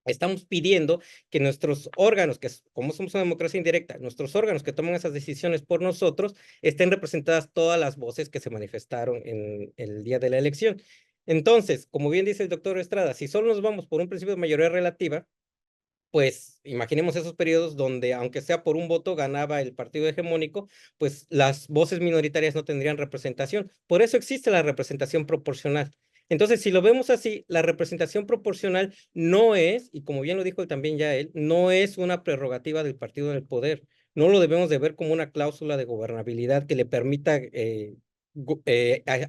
estamos pidiendo que nuestros órganos, que como somos una democracia indirecta, nuestros órganos que toman esas decisiones por nosotros, estén representadas todas las voces que se manifestaron en el día de la elección. Entonces, como bien dice el doctor Estrada, si solo nos vamos por un principio de mayoría relativa, pues imaginemos esos periodos donde, aunque sea por un voto, ganaba el partido hegemónico, pues las voces minoritarias no tendrían representación. Por eso existe la representación proporcional. Entonces, si lo vemos así, la representación proporcional no es, y como bien lo dijo también ya él, no es una prerrogativa del partido en el poder. No lo debemos de ver como una cláusula de gobernabilidad que le permita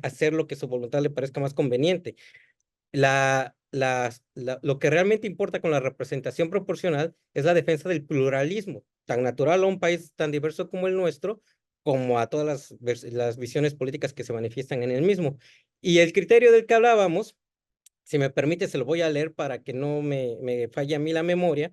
hacer lo que su voluntad le parezca más conveniente. Lo que realmente importa con la representación proporcional es la defensa del pluralismo, tan natural a un país tan diverso como el nuestro, como a todas las visiones políticas que se manifiestan en el mismo. Y el criterio del que hablábamos, si me permite, se lo voy a leer para que no me falle a mí la memoria,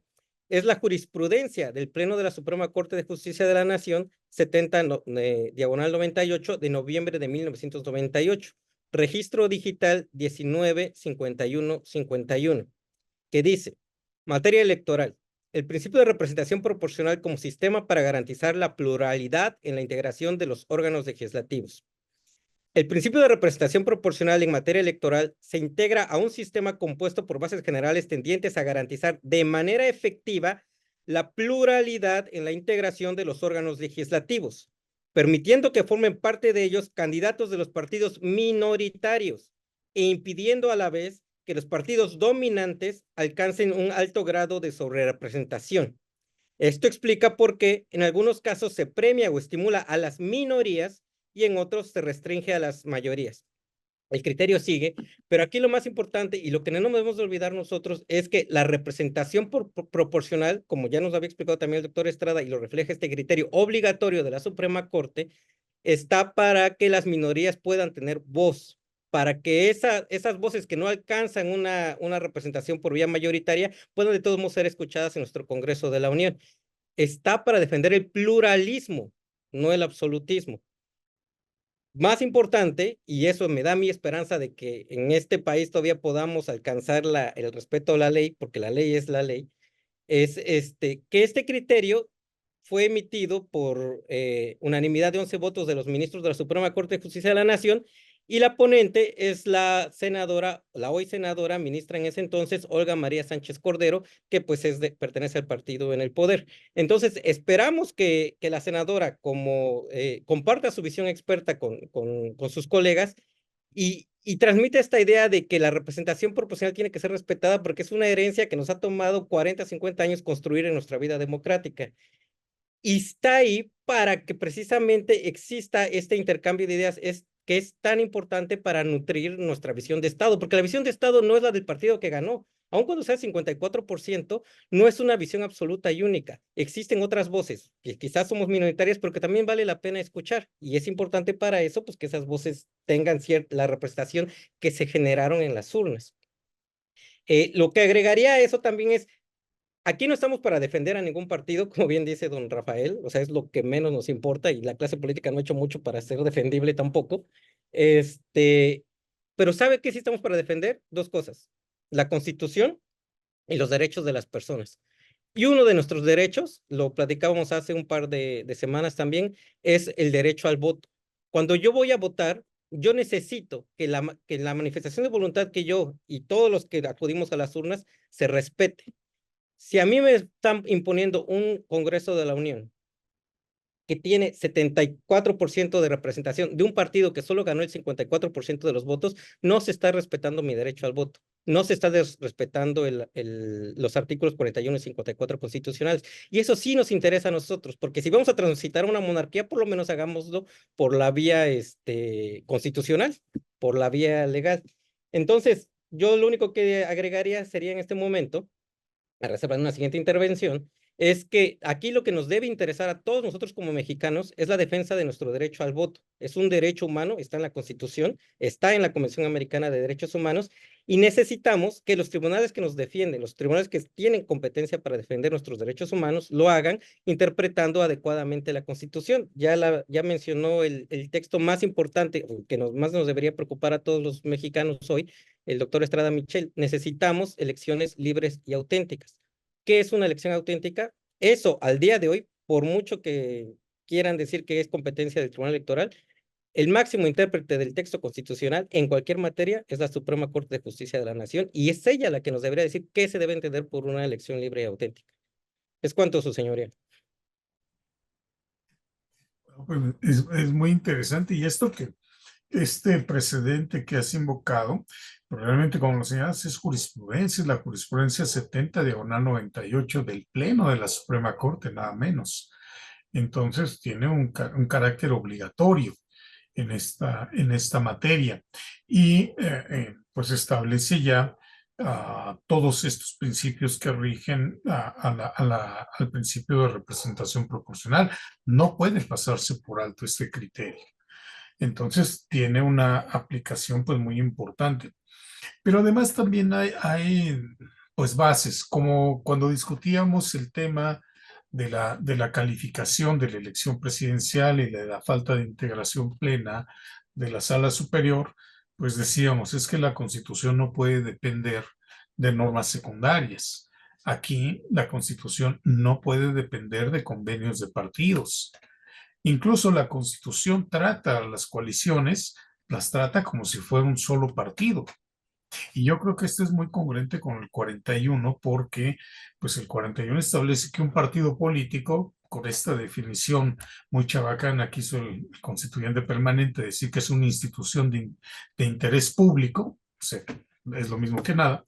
es la jurisprudencia del Pleno de la Suprema Corte de Justicia de la Nación, 70/98 de noviembre de 1998. Registro digital 195151, que dice, materia electoral, el principio de representación proporcional como sistema para garantizar la pluralidad en la integración de los órganos legislativos. El principio de representación proporcional en materia electoral se integra a un sistema compuesto por bases generales tendientes a garantizar de manera efectiva la pluralidad en la integración de los órganos legislativos, permitiendo que formen parte de ellos candidatos de los partidos minoritarios e impidiendo a la vez que los partidos dominantes alcancen un alto grado de sobrerepresentación. Esto explica por qué en algunos casos se premia o estimula a las minorías y en otros se restringe a las mayorías. El criterio sigue, pero aquí lo más importante y lo que no nos debemos de olvidar nosotros es que la representación proporcional, como ya nos había explicado también el doctor Estrada y lo refleja este criterio obligatorio de la Suprema Corte, está para que las minorías puedan tener voz, para que esas voces que no alcanzan una representación por vía mayoritaria puedan de todos modos ser escuchadas en nuestro Congreso de la Unión. Está para defender el pluralismo, no el absolutismo. Más importante, y eso me da mi esperanza de que en este país todavía podamos alcanzar el respeto a la ley, porque la ley es la ley, es que este criterio fue emitido por unanimidad de 11 votos de los ministros de la Suprema Corte de Justicia de la Nación, y la ponente es la senadora, la hoy senadora, ministra en ese entonces, Olga María Sánchez Cordero, que pues pertenece al partido en el poder. Entonces, esperamos que la senadora, como comparta su visión experta con sus colegas, y transmite esta idea de que la representación proporcional tiene que ser respetada porque es una herencia que nos ha tomado 40, 50 años construir en nuestra vida democrática. Y está ahí para que precisamente exista este intercambio de ideas, que es tan importante para nutrir nuestra visión de Estado, porque la visión de Estado no es la del partido que ganó. Aun cuando sea 54%, no es una visión absoluta y única. Existen otras voces, que quizás somos minoritarias, pero que también vale la pena escuchar. Y es importante para eso, pues, que esas voces tengan la representación que se generaron en las urnas. Lo que agregaría a eso también es, aquí no estamos para defender a ningún partido, como bien dice don Rafael, o sea, es lo que menos nos importa y la clase política no ha hecho mucho para ser defendible tampoco. Pero ¿sabe qué sí estamos para defender? Dos cosas, la Constitución y los derechos de las personas. Y uno de nuestros derechos, lo platicábamos hace un par de semanas también, es el derecho al voto. Cuando yo voy a votar, yo necesito que la manifestación de voluntad que yo y todos los que acudimos a las urnas se respete. Si a mí me están imponiendo un Congreso de la Unión que tiene 74% de representación de un partido que solo ganó el 54% de los votos, no se está respetando mi derecho al voto. No se está respetando los artículos 41 y 54 constitucionales. Y eso sí nos interesa a nosotros, porque si vamos a transitar a una monarquía, por lo menos hagámoslo por la vía constitucional, por la vía legal. Entonces, yo lo único que agregaría sería en este momento, a reserva de una siguiente intervención, es que aquí lo que nos debe interesar a todos nosotros como mexicanos es la defensa de nuestro derecho al voto. Es un derecho humano, está en la Constitución, está en la Convención Americana de Derechos Humanos, y necesitamos que los tribunales que nos defienden, los tribunales que tienen competencia para defender nuestros derechos humanos, lo hagan interpretando adecuadamente la Constitución. Ya mencionó el texto más importante, que más nos debería preocupar a todos los mexicanos hoy, el doctor Estrada Michel. Necesitamos elecciones libres y auténticas. ¿Qué es una elección auténtica? Eso, al día de hoy, por mucho que quieran decir que es competencia del Tribunal Electoral, el máximo intérprete del texto constitucional en cualquier materia es la Suprema Corte de Justicia de la Nación, y es ella la que nos debería decir qué se debe entender por una elección libre y auténtica. Es cuanto, su señoría. Pues es muy interesante y esto que este precedente que has invocado, probablemente como lo señalas, es jurisprudencia, es la jurisprudencia 70/98 del Pleno de la Suprema Corte, nada menos. Entonces tiene un carácter obligatorio en esta materia y pues establece ya todos estos principios que rigen al principio de representación proporcional. No puede pasarse por alto este criterio. Entonces tiene una aplicación pues muy importante. Pero además también hay pues bases, como cuando discutíamos el tema de la calificación de la elección presidencial y de la falta de integración plena de la sala superior, pues decíamos, es que la Constitución no puede depender de normas secundarias. Aquí la Constitución no puede depender de convenios de partidos. Incluso la Constitución trata a las coaliciones, las trata como si fuera un solo partido. Y yo creo que esto es muy congruente con el 41 porque pues el 41 establece que un partido político, con esta definición muy chabacana que hizo el constituyente permanente, decir que es una institución de interés público, o sea, es lo mismo que nada.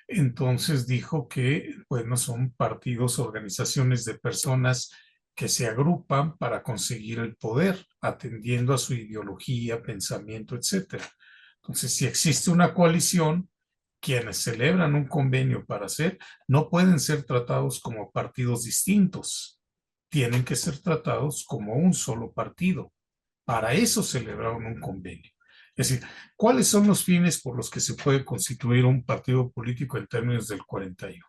Entonces dijo que, bueno, son partidos, organizaciones de personas que se agrupan para conseguir el poder, atendiendo a su ideología, pensamiento, etcétera. Entonces, si existe una coalición, quienes celebran un convenio para hacer, no pueden ser tratados como partidos distintos, tienen que ser tratados como un solo partido. Para eso celebraron un convenio. Es decir, ¿cuáles son los fines por los que se puede constituir un partido político en términos del 41?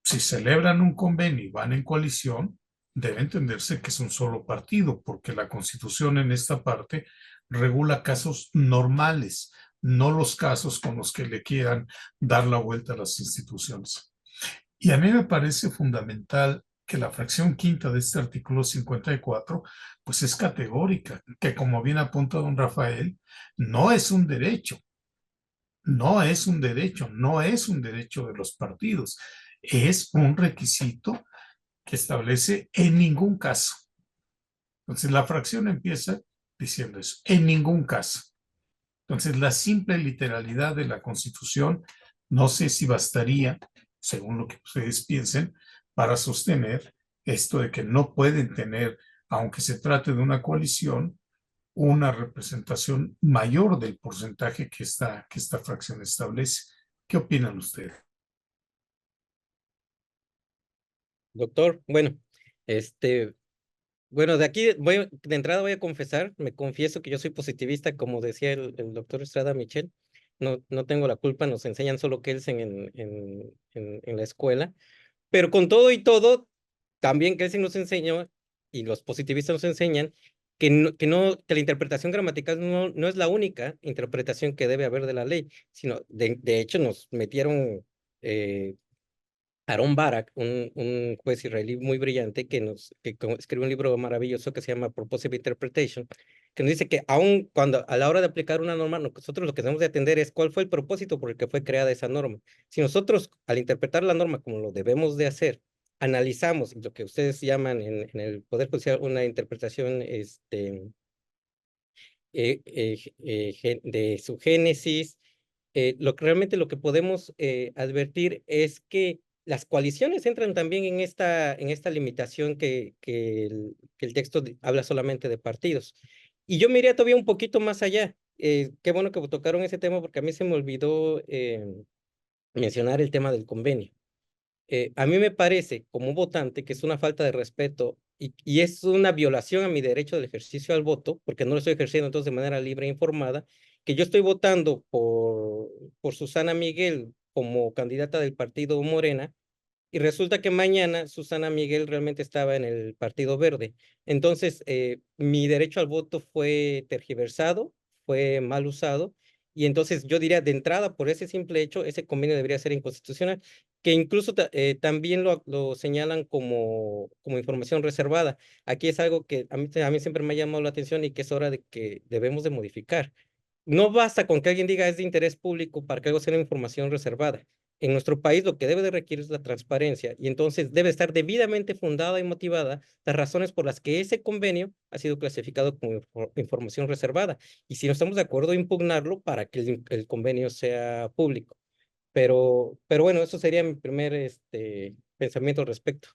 Si celebran un convenio y van en coalición, debe entenderse que es un solo partido, porque la Constitución en esta parte regula casos normales, no los casos con los que le quieran dar la vuelta a las instituciones. Y a mí me parece fundamental que la fracción quinta de este artículo 54, pues es categórica, que como bien apunta don Rafael, no es un derecho, no es un derecho, no es un derecho de los partidos, es un requisito que establece en ningún caso. Entonces la fracción empieza diciendo eso, en ningún caso. Entonces la simple literalidad de la Constitución, no sé si bastaría, según lo que ustedes piensen, para sostener esto de que no pueden tener, aunque se trate de una coalición, una representación mayor del porcentaje que esta fracción establece. ¿Qué opinan ustedes? Doctor, bueno, bueno, de aquí de entrada voy a confesar, me confieso que yo soy positivista, como decía el doctor Estrada Michel. No tengo la culpa, nos enseñan solo Kelsen en la escuela, pero con todo y todo, también Kelsen nos enseñó, y los positivistas nos enseñan, que la interpretación gramatical no es la única interpretación que debe haber de la ley, sino de hecho nos metieron Aaron Barak, un juez israelí muy brillante que escribe un libro maravilloso que se llama Purposive Interpretation, que nos dice que aun cuando a la hora de aplicar una norma, nosotros lo que tenemos de atender es cuál fue el propósito por el que fue creada esa norma. Si nosotros, al interpretar la norma como lo debemos de hacer, analizamos lo que ustedes llaman en el Poder Judicial una interpretación de su génesis, realmente lo que podemos advertir es que las coaliciones entran también en esta limitación que el texto habla solamente de partidos. Y yo me iría todavía un poquito más allá. Qué bueno que tocaron ese tema porque a mí se me olvidó mencionar el tema del convenio. A mí me parece, como votante, que es una falta de respeto y es una violación a mi derecho del ejercicio al voto, porque no lo estoy ejerciendo entonces de manera libre e informada, que yo estoy votando por Susana Miguel como candidata del partido Morena, y resulta que mañana Susana Miguel realmente estaba en el Partido Verde. Entonces, mi derecho al voto fue tergiversado, fue mal usado, y entonces yo diría de entrada, por ese simple hecho, ese convenio debería ser inconstitucional, que incluso también lo señalan como información reservada. Aquí es algo que a mí siempre me ha llamado la atención y que es hora de que debemos de modificar. No basta con que alguien diga es de interés público para que algo sea una información reservada. En nuestro país lo que debe de requerir es la transparencia y entonces debe estar debidamente fundada y motivada las razones por las que ese convenio ha sido clasificado como información reservada. Y si no estamos de acuerdo, impugnarlo para que el convenio sea público. Pero bueno, eso sería mi primer pensamiento al respecto.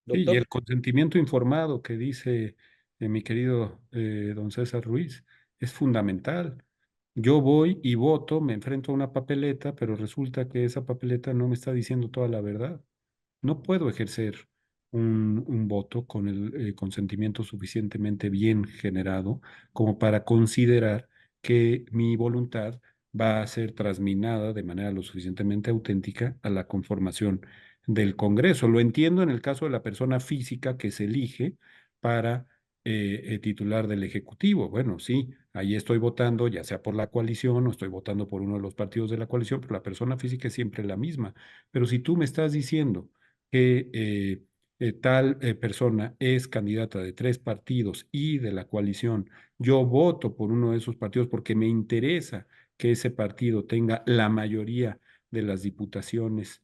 Sí, y Doctor. el consentimiento informado que dice mi querido don César Ruiz es fundamental. Yo voy y voto, me enfrento a una papeleta, pero resulta que esa papeleta no me está diciendo toda la verdad. No puedo ejercer un voto con el consentimiento suficientemente bien generado como para considerar que mi voluntad va a ser trasminada de manera lo suficientemente auténtica a la conformación del Congreso. Lo entiendo en el caso de la persona física que se elige para titular del Ejecutivo. Bueno, sí, ahí estoy votando, ya sea por la coalición o estoy votando por uno de los partidos de la coalición, pero la persona física es siempre la misma. Pero si tú me estás diciendo que tal persona es candidata de 3 partidos y de la coalición, yo voto por uno de esos partidos porque me interesa que ese partido tenga la mayoría de las diputaciones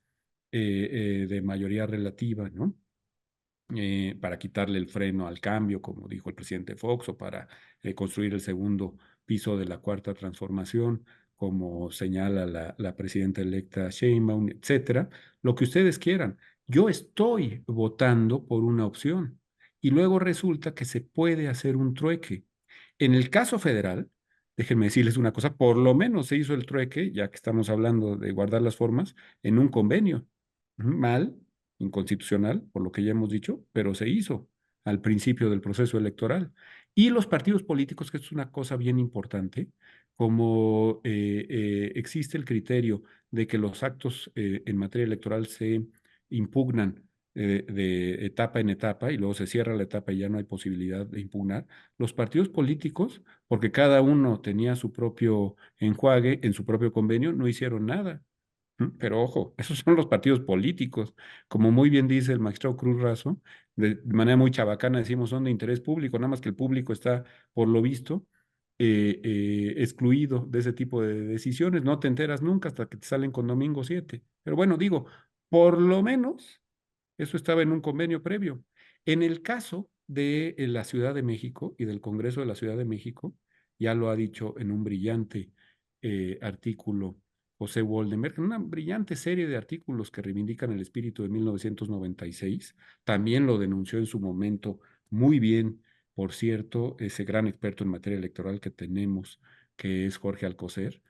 de mayoría relativa, ¿no? Para quitarle el freno al cambio, como dijo el presidente Fox, o para construir el segundo piso de la cuarta transformación, como señala la presidenta electa Sheinbaum, etcétera, lo que ustedes quieran. Yo estoy votando por una opción y luego resulta que se puede hacer un trueque. En el caso federal, déjenme decirles una cosa, por lo menos se hizo el trueque, ya que estamos hablando de guardar las formas, en un convenio. Mal, inconstitucional, por lo que ya hemos dicho, pero se hizo al principio del proceso electoral. Y los partidos políticos, que es una cosa bien importante, como existe el criterio de que los actos en materia electoral se impugnan de etapa en etapa y luego se cierra la etapa y ya no hay posibilidad de impugnar, los partidos políticos, porque cada uno tenía su propio enjuague en su propio convenio, no hicieron nada. Pero ojo, esos son los partidos políticos. Como muy bien dice el magistrado Cruz Razo, de manera muy chabacana decimos son de interés público, nada más que el público está, por lo visto, excluido de ese tipo de decisiones. No te enteras nunca hasta que te salen con domingo 7. Pero bueno, digo, por lo menos eso estaba en un convenio previo. En el caso de la Ciudad de México y del Congreso de la Ciudad de México, ya lo ha dicho en un brillante artículo José Woldenberg, en una brillante serie de artículos que reivindican el espíritu de 1996. También lo denunció en su momento muy bien, por cierto, ese gran experto en materia electoral que tenemos, que es Jorge Alcocer.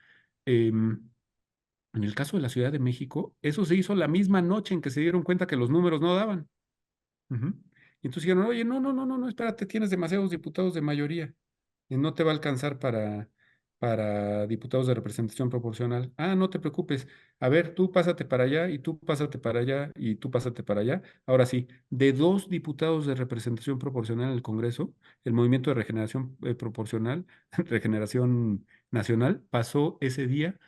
Em, en el caso de la Ciudad de México, eso se hizo la misma noche en que se dieron cuenta que los números no daban. Ujú. Y entonces dijeron, oye, no, no, no, no, no, espérate, tienes demasiados diputados de mayoría y no te va a alcanzar para diputados de representación proporcional. Ah, no te preocupes. A ver, tú pásate para allá y tú pásate para allá y tú pásate para allá. Ahora sí, de 2 diputados de representación proporcional en el Congreso, el Movimiento de Regeneración Proporcional, Regeneración Nacional, pasó ese día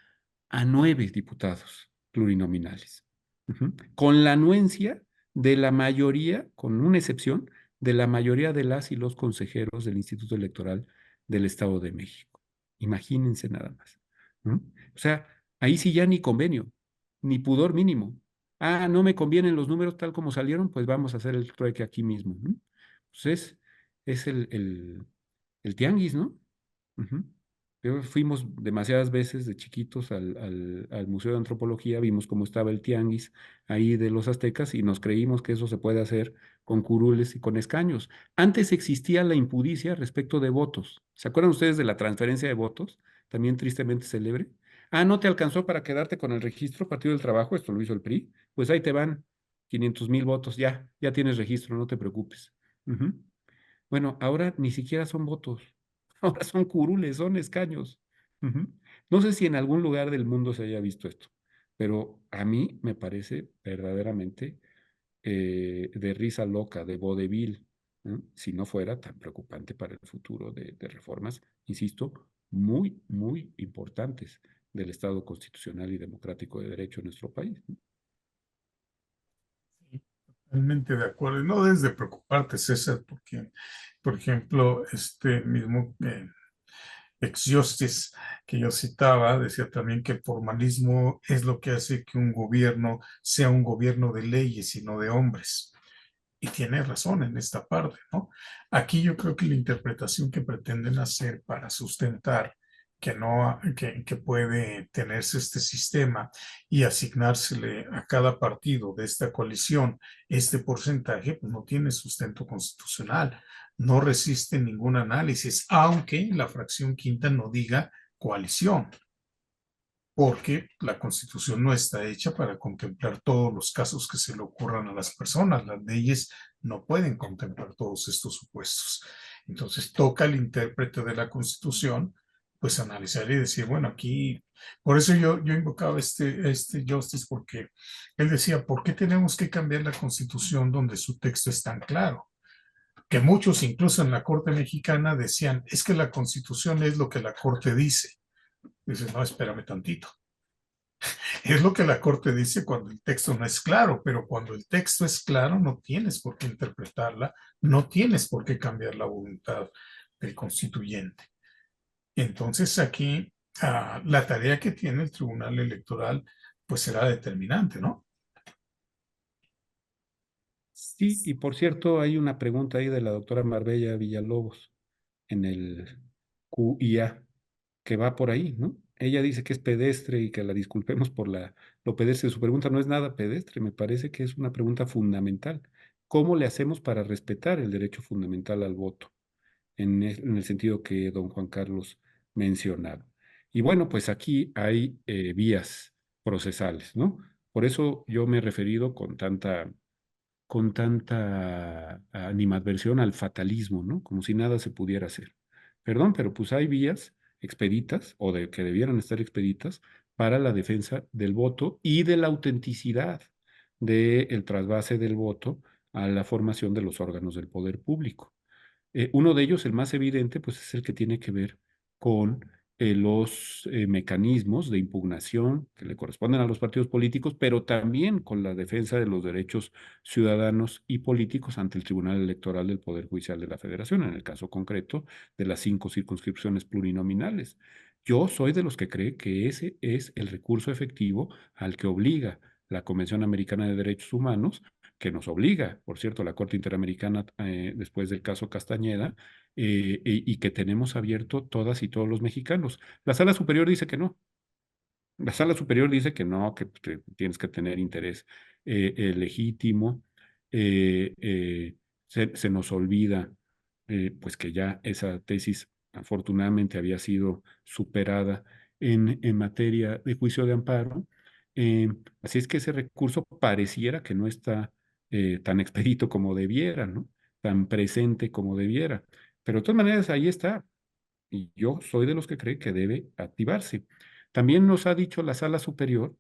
a 9 diputados plurinominales. Con la anuencia de la mayoría, con una excepción, de la mayoría de las y los consejeros del Instituto Electoral del Estado de México. Imagínense nada más, ¿no? O sea, ahí sí ya ni convenio, ni pudor mínimo. Ah, no me convienen los números tal como salieron, pues vamos a hacer el trueque aquí mismo, ¿no? Pues es el tianguis, ¿no? Ujú. Fuimos demasiadas veces de chiquitos al Museo de Antropología, vimos cómo estaba el tianguis ahí de los aztecas y nos creímos que eso se puede hacer con curules y con escaños. Antes existía la impudicia respecto de votos. ¿Se acuerdan ustedes de la transferencia de votos? También tristemente célebre. Ah, ¿no te alcanzó para quedarte con el registro Partido del Trabajo? Esto lo hizo el PRI. Pues ahí te van 500,000 votos, ya tienes registro, no te preocupes. Ujú. Bueno, ahora ni siquiera son votos, ahora son curules, son escaños. Ujú. No sé si en algún lugar del mundo se haya visto esto, pero a mí me parece verdaderamente de risa loca, de vodevil, ¿no? Si no fuera tan preocupante para el futuro de reformas, insisto, muy, muy importantes del Estado constitucional y democrático de derecho en nuestro país, ¿no? Sí, totalmente de acuerdo. Y no debes de preocuparte, César, porque, por ejemplo, este mismo ex Justice que yo citaba decía también que el formalismo es lo que hace que un gobierno sea un gobierno de leyes y no de hombres. Y tiene razón en esta parte, ¿no? Aquí yo creo que la interpretación que pretenden hacer para sustentar que no, que puede tenerse este sistema y asignársele a cada partido de esta coalición este porcentaje, pues no tiene sustento constitucional, no resiste ningún análisis, aunque la fracción quinta no diga coalición, porque la Constitución no está hecha para contemplar todos los casos que se le ocurran a las personas. Las leyes no pueden contemplar todos estos supuestos. Entonces toca al intérprete de la Constitución, pues analizar y decir, bueno, aquí, por eso yo invocaba este Justice, porque él decía, ¿por qué tenemos que cambiar la Constitución donde su texto es tan claro? Que muchos, incluso en la Corte Mexicana, decían, es que la Constitución es lo que la Corte dice. Dices, no, espérame tantito. Es lo que la Corte dice cuando el texto no es claro, pero cuando el texto es claro no tienes por qué interpretarla, no tienes por qué cambiar la voluntad del constituyente. Entonces aquí la tarea que tiene el Tribunal Electoral pues será determinante, ¿no? Sí, y por cierto, hay una pregunta ahí de la doctora Marbella Villalobos en el QIA que va por ahí, ¿no? Ella dice que es pedestre y que la disculpemos por lo pedestre. Su pregunta no es nada pedestre, me parece que es una pregunta fundamental. ¿Cómo le hacemos para respetar el derecho fundamental al voto? En el sentido que don Juan Carlos mencionaba. Y bueno, pues aquí hay vías procesales, ¿no? Por eso yo me he referido con tanta animadversión al fatalismo, ¿no? Como si nada se pudiera hacer. Perdón, pero pues hay vías expeditas o de que debieran estar expeditas para la defensa del voto y de la autenticidad del trasvase del voto a la formación de los órganos del poder público. Uno de ellos, el más evidente, pues es el que tiene que ver con los mecanismos de impugnación que le corresponden a los partidos políticos, pero también con la defensa de los derechos ciudadanos y políticos ante el Tribunal Electoral del Poder Judicial de la Federación, en el caso concreto de las 5 circunscripciones plurinominales. Yo soy de los que cree que ese es el recurso efectivo al que obliga la Convención Americana de Derechos Humanos, que nos obliga, por cierto, la Corte Interamericana después del caso Castañeda, y que tenemos abierto todas y todos los mexicanos. La Sala Superior dice que no. La Sala Superior dice que no, que tienes que tener interés legítimo. Se nos olvida, pues que ya esa tesis afortunadamente había sido superada en materia de juicio de amparo. Eh, Así es que ese recurso pareciera que no está tan expedito como debiera, ¿no? Tan presente como debiera. Pero de todas maneras, ahí está. Y yo soy de los que cree que debe activarse. También nos ha dicho la Sala Superior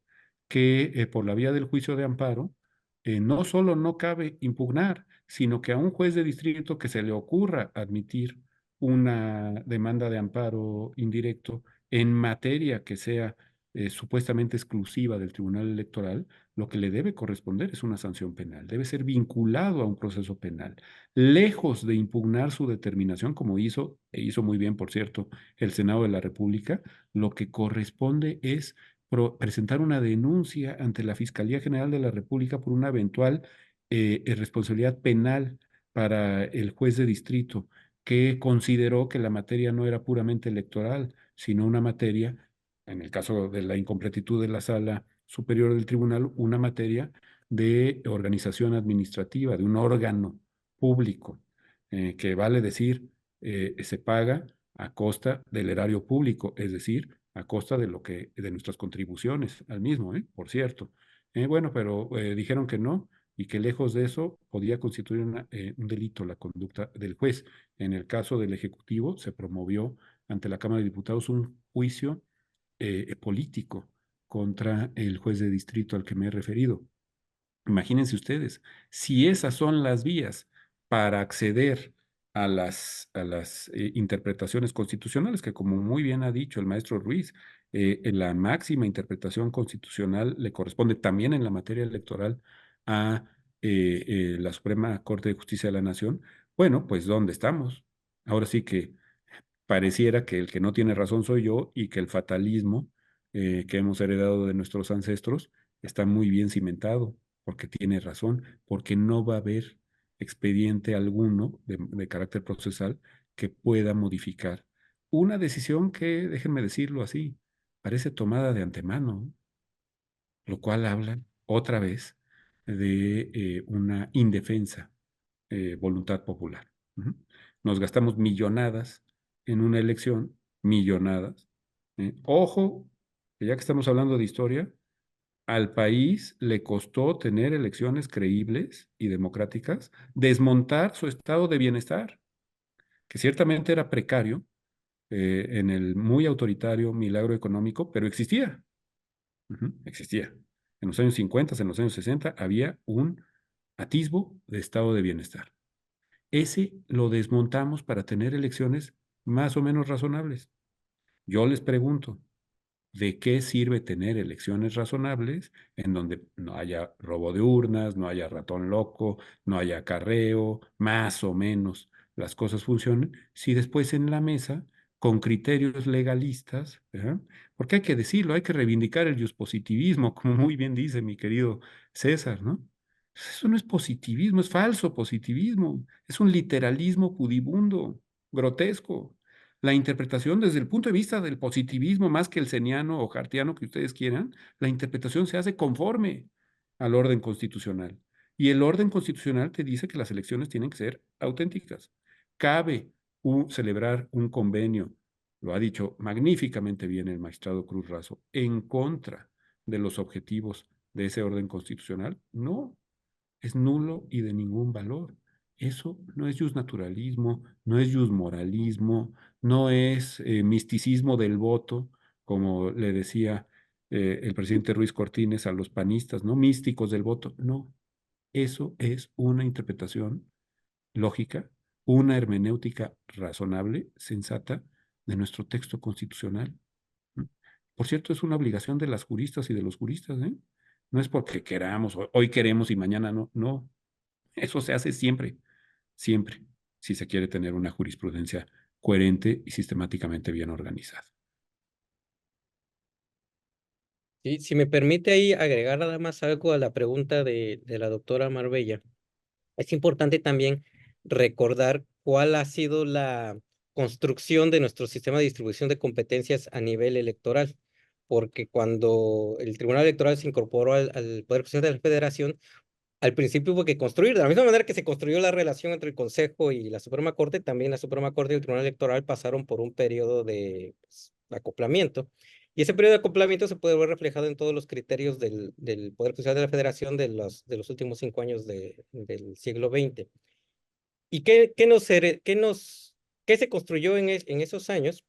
que por la vía del juicio de amparo, no solo no cabe impugnar, sino que a un juez de distrito que se le ocurra admitir una demanda de amparo indirecto en materia que sea supuestamente exclusiva del Tribunal Electoral, lo que le debe corresponder es una sanción penal. Debe ser vinculado a un proceso penal. Lejos de impugnar su determinación, como hizo, e hizo muy bien, por cierto, el Senado de la República, lo que corresponde es presentar una denuncia ante la Fiscalía General de la República por una eventual responsabilidad penal para el juez de distrito, que consideró que la materia no era puramente electoral, sino una materia, en el caso de la incompletitud de la Sala Superior del Tribunal, una materia de organización administrativa, de un órgano público, que vale decir, se paga a costa del erario público, es decir, a costa de nuestras contribuciones al mismo, por cierto. Bueno, pero dijeron que no, y que lejos de eso podía constituir un delito la conducta del juez. En el caso del Ejecutivo, se promovió ante la Cámara de Diputados un juicio político contra el juez de distrito al que me he referido. Imagínense ustedes, si esas son las vías para acceder a las interpretaciones constitucionales, que como muy bien ha dicho el maestro Ruiz, en la máxima interpretación constitucional le corresponde también en la materia electoral a la Suprema Corte de Justicia de la Nación. Bueno, pues ¿dónde estamos? Ahora sí que pareciera que el que no tiene razón soy yo y que el fatalismo que hemos heredado de nuestros ancestros está muy bien cimentado, porque tiene razón, porque no va a haber expediente alguno de carácter procesal que pueda modificar una decisión que, déjenme decirlo así, parece tomada de antemano, lo cual habla otra vez de una indefensa voluntad popular. Ujú. Nos gastamos millonadas en una elección, millonadas. Ojo, que ya que estamos hablando de historia, al país le costó tener elecciones creíbles y democráticas, desmontar su estado de bienestar, que ciertamente era precario en el muy autoritario milagro económico, pero existía. Existía. En los años 50, en los años 60, había un atisbo de estado de bienestar. Ese lo desmontamos para tener elecciones más o menos razonables. Yo les pregunto, ¿de qué sirve tener elecciones razonables en donde no haya robo de urnas, no haya ratón loco, no haya acarreo, más o menos las cosas funcionen, si después en la mesa, con criterios legalistas, porque hay que decirlo, hay que reivindicar el positivismo, como muy bien dice mi querido César, ¿no? Eso no es positivismo, es falso positivismo, es un literalismo pudibundo, grotesco. La interpretación desde el punto de vista del positivismo, más que el seniano o hartiano que ustedes quieran, la interpretación se hace conforme al orden constitucional. Y el orden constitucional te dice que las elecciones tienen que ser auténticas. Cabe celebrar un convenio, lo ha dicho magníficamente bien el magistrado Cruz Razo, en contra de los objetivos de ese orden constitucional. No, es nulo y de ningún valor. Eso no es justnaturalismo, no es justmoralismo, no es misticismo del voto, como le decía el presidente Ruiz Cortines a los panistas, no místicos del voto. No, eso es una interpretación lógica, una hermenéutica razonable, sensata de nuestro texto constitucional. Por cierto, es una obligación de las juristas y de los juristas, ¿eh? No es porque queramos, hoy queremos y mañana no, no. Eso se hace siempre, siempre, si se quiere tener una jurisprudencia coherente y sistemáticamente bien organizada. Sí, si me permite ahí agregar nada más algo a la pregunta de la doctora Marbella, es importante también recordar cuál ha sido la construcción de nuestro sistema de distribución de competencias a nivel electoral, porque cuando el Tribunal Electoral se incorporó al Poder Judicial de la Federación, al principio hubo que construir, de la misma manera que se construyó la relación entre el Consejo y la Suprema Corte, también la Suprema Corte y el Tribunal Electoral pasaron por un periodo de acoplamiento. Y ese periodo de acoplamiento se puede ver reflejado en todos los criterios del Poder Judicial de la Federación de los últimos 5 años del siglo XX. ¿Y qué se construyó en esos años?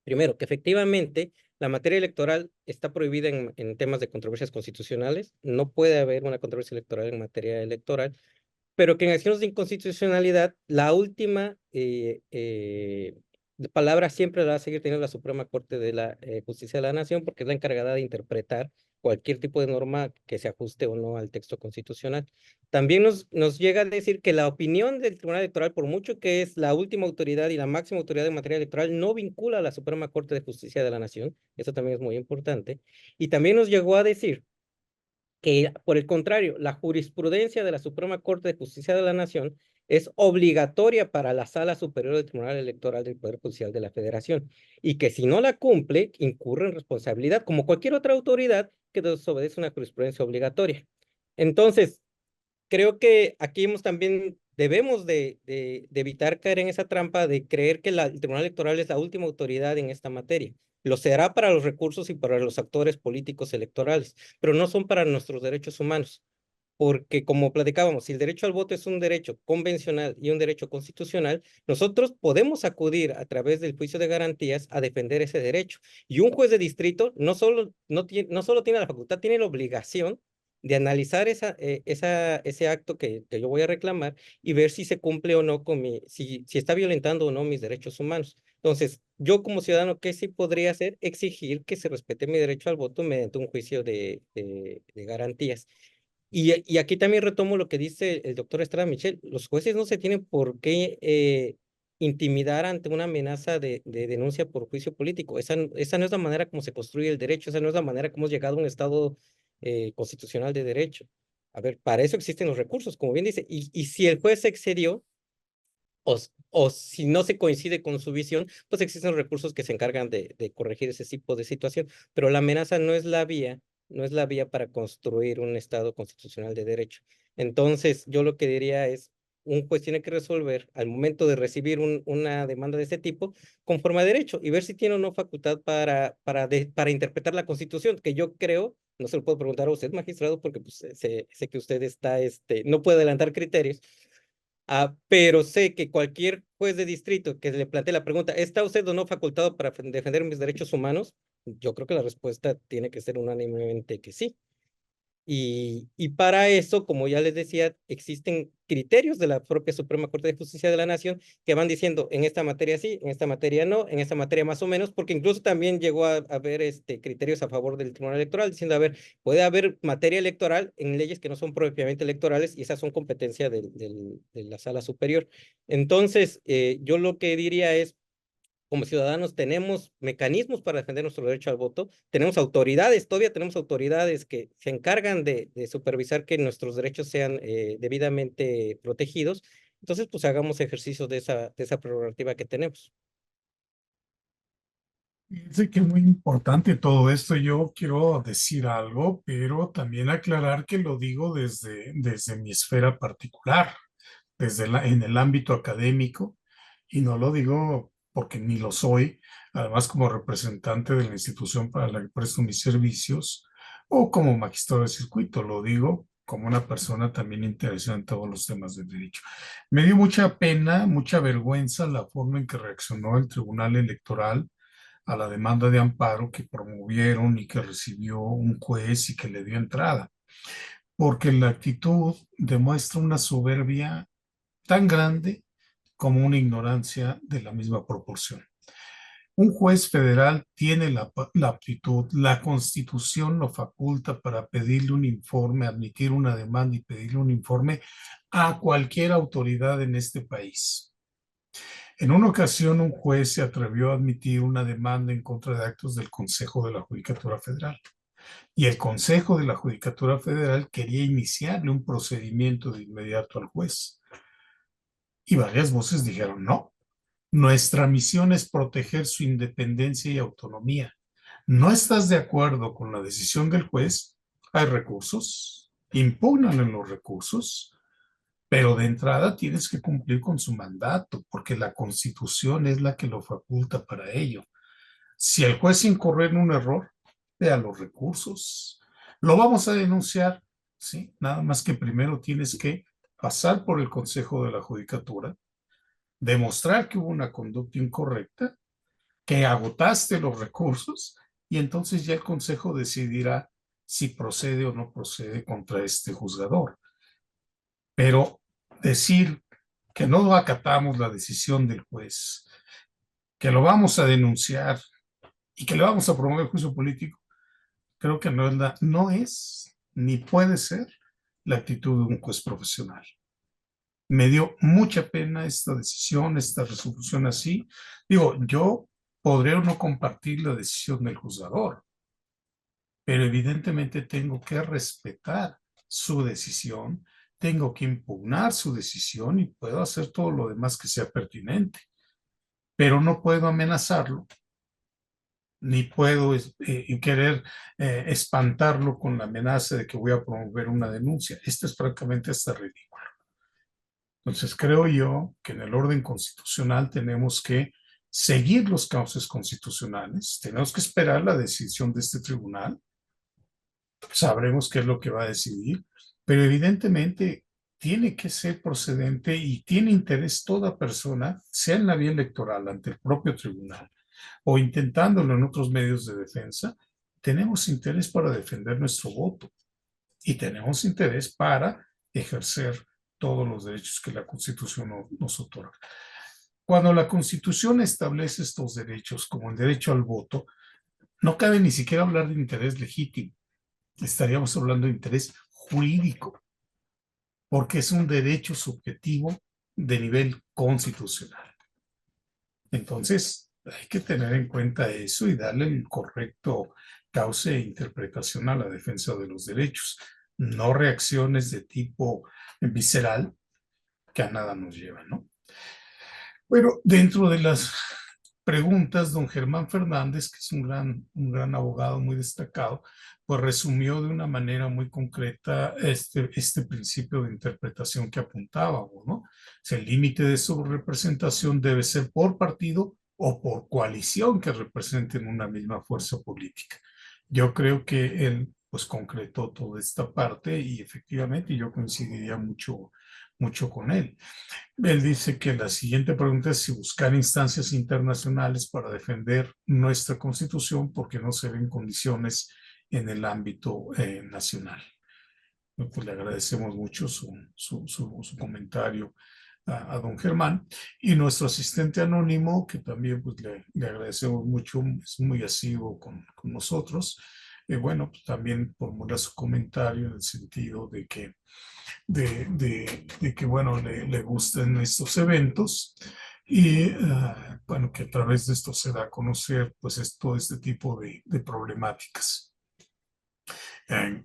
Primero, que efectivamente la materia electoral está prohibida en temas de controversias constitucionales. No puede haber una controversia electoral en materia electoral, pero que en acciones de inconstitucionalidad, la última de palabra siempre la va a seguir teniendo la Suprema Corte de la Justicia de la Nación, porque es la encargada de interpretar cualquier tipo de norma que se ajuste o no al texto constitucional. También nos llega a decir que la opinión del Tribunal Electoral, por mucho que es la última autoridad y la máxima autoridad en materia electoral, no vincula a la Suprema Corte de Justicia de la Nación. Eso también es muy importante. Y también nos llegó a decir que, por el contrario, la jurisprudencia de la Suprema Corte de Justicia de la Nación es obligatoria para la Sala Superior del Tribunal Electoral del Poder Judicial de la Federación, y que si no la cumple, incurre en responsabilidad, como cualquier otra autoridad que desobedece una jurisprudencia obligatoria. Entonces, creo que aquí también debemos de evitar caer en esa trampa de creer que el Tribunal Electoral es la última autoridad en esta materia. Lo será para los recursos y para los actores políticos electorales, pero no son para nuestros derechos humanos, porque como platicábamos, si el derecho al voto es un derecho convencional y un derecho constitucional, nosotros podemos acudir a través del juicio de garantías a defender ese derecho. Y un juez de distrito no solo tiene la facultad, tiene la obligación de analizar ese acto que yo voy a reclamar y ver si se cumple o no si está violentando o no mis derechos humanos. Entonces, yo como ciudadano, ¿qué sí podría hacer? Exigir que se respete mi derecho al voto mediante un juicio de garantías. Y aquí también retomo lo que dice el doctor Estrada Michel. Los jueces no se tienen por qué intimidar ante una amenaza de denuncia por juicio político. Esa no es la manera como se construye el derecho, esa no es la manera como hemos llegado a un Estado constitucional de derecho. A ver, para eso existen los recursos, como bien dice. Y si el juez se excedió, o si no se coincide con su visión, pues existen recursos que se encargan de corregir ese tipo de situación. Pero la amenaza no es la vía para construir un Estado constitucional de derecho. Entonces, yo lo que diría es, un juez tiene que resolver al momento de recibir una demanda de ese tipo conforme a derecho y ver si tiene o no facultad para interpretar la Constitución, que yo creo, no se lo puedo preguntar a usted, magistrado, porque pues, sé que usted no puede adelantar criterios. Pero sé que cualquier juez de distrito que le plantee la pregunta, ¿está usted o no facultado para defender mis derechos humanos? Yo creo que la respuesta tiene que ser unánimemente que sí. Y para eso, como ya les decía, existen criterios de la propia Suprema Corte de Justicia de la Nación que van diciendo en esta materia sí, en esta materia no, en esta materia más o menos, porque incluso también llegó a haber criterios a favor del Tribunal Electoral, diciendo, a ver, puede haber materia electoral en leyes que no son propiamente electorales y esas son competencia de la Sala Superior. Entonces, yo lo que diría es, como ciudadanos tenemos mecanismos para defender nuestro derecho al voto, todavía tenemos autoridades que se encargan de supervisar que nuestros derechos sean debidamente protegidos. Entonces, pues hagamos ejercicio de esa prerrogativa que tenemos. Sé que es muy importante todo esto. Yo quiero decir algo, pero también aclarar que lo digo desde mi esfera particular, en el ámbito académico, y no lo digo porque ni lo soy, además como representante de la institución para la que presto mis servicios o como magistrado de circuito, lo digo como una persona también interesada en todos los temas de derecho. Me dio mucha pena, mucha vergüenza la forma en que reaccionó el Tribunal Electoral a la demanda de amparo que promovieron y que recibió un juez y que le dio entrada, porque la actitud demuestra una soberbia tan grande como una ignorancia de la misma proporción. Un juez federal tiene la aptitud, la Constitución lo faculta para pedirle un informe, admitir una demanda y pedirle un informe a cualquier autoridad en este país. En una ocasión, un juez se atrevió a admitir una demanda en contra de actos del Consejo de la Judicatura Federal. Y el Consejo de la Judicatura Federal quería iniciarle un procedimiento de inmediato al juez. Y varias voces dijeron, no, nuestra misión es proteger su independencia y autonomía. ¿No estás de acuerdo con la decisión del juez? Hay recursos, impúgnale los recursos, pero de entrada tienes que cumplir con su mandato, porque la Constitución es la que lo faculta para ello. Si el juez incurre en un error, vea los recursos. Lo vamos a denunciar, ¿sí? Nada más que primero tienes que pasar por el Consejo de la Judicatura, demostrar que hubo una conducta incorrecta, que agotaste los recursos y entonces ya el Consejo decidirá si procede o no procede contra este juzgador. Pero decir que no acatamos la decisión del juez, que lo vamos a denunciar y que le vamos a promover juicio político, creo que no es ni puede ser la actitud de un juez profesional. Me dio mucha pena esta decisión, esta resolución así. Digo, yo podré o no compartir la decisión del juzgador, pero evidentemente tengo que respetar su decisión, tengo que impugnar su decisión y puedo hacer todo lo demás que sea pertinente, pero no puedo amenazarlo, ni puedo querer espantarlo con la amenaza de que voy a promover una denuncia. Esto es francamente hasta ridículo. Entonces creo yo que en el orden constitucional tenemos que seguir los cauces constitucionales, tenemos que esperar la decisión de este tribunal, sabremos qué es lo que va a decidir, pero evidentemente tiene que ser procedente y tiene interés toda persona, sea en la vía electoral ante el propio tribunal o intentándolo en otros medios de defensa, tenemos interés para defender nuestro voto y tenemos interés para ejercer todos los derechos que la Constitución nos otorga. Cuando la Constitución establece estos derechos, como el derecho al voto, no cabe ni siquiera hablar de interés legítimo, estaríamos hablando de interés jurídico, porque es un derecho subjetivo de nivel constitucional. Entonces, hay que tener en cuenta eso y darle el correcto cauce e interpretación a la defensa de los derechos, no reacciones de tipo visceral que a nada nos llevan, ¿no? Bueno, dentro de las preguntas, don Germán Fernández, que es un gran abogado muy destacado, pues resumió de una manera muy concreta este principio de interpretación que apuntábamos, ¿no? Si el límite de subrepresentación debe ser por partido o por coalición que representen una misma fuerza política. Yo creo que él pues concretó toda esta parte y efectivamente yo coincidiría mucho con él. Él dice que la siguiente pregunta es si buscar instancias internacionales para defender nuestra Constitución porque no se ven condiciones en el ámbito nacional. Pues le agradecemos mucho su comentario a don Germán y nuestro asistente anónimo, que también pues, le agradecemos mucho, es muy asiduo con nosotros. Bueno, pues también formula su comentario en el sentido de que bueno, le gusten estos eventos y bueno, que a través de esto se da a conocer pues todo este tipo de problemáticas.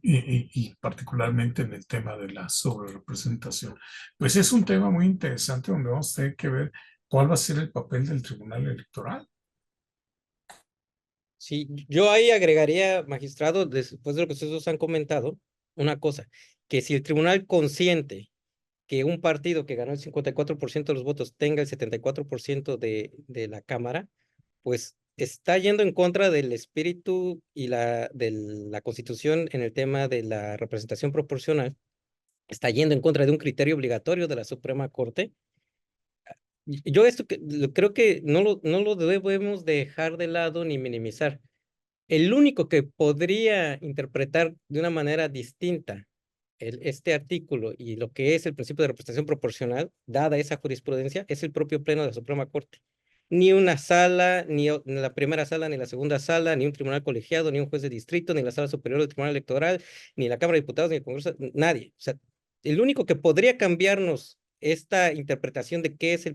Y particularmente en el tema de la sobrerepresentación. Pues es un tema muy interesante donde vamos a tener que ver cuál va a ser el papel del Tribunal Electoral. Sí, yo ahí agregaría, magistrado, después de lo que ustedes dos han comentado, una cosa, que si el tribunal consiente que un partido que ganó el 54% de los votos tenga el 74% de la Cámara, pues está yendo en contra del espíritu y de la Constitución en el tema de la representación proporcional, está yendo en contra de un criterio obligatorio de la Suprema Corte. Yo esto creo que no lo debemos dejar de lado ni minimizar. El único que podría interpretar de una manera distinta este artículo y lo que es el principio de representación proporcional, dada esa jurisprudencia, es el propio Pleno de la Suprema Corte. Ni una sala, ni la primera sala, ni la segunda sala, ni un tribunal colegiado, ni un juez de distrito, ni la sala superior del Tribunal Electoral, ni la Cámara de Diputados, ni el Congreso, nadie. O sea, el único que podría cambiarnos esta interpretación de qué es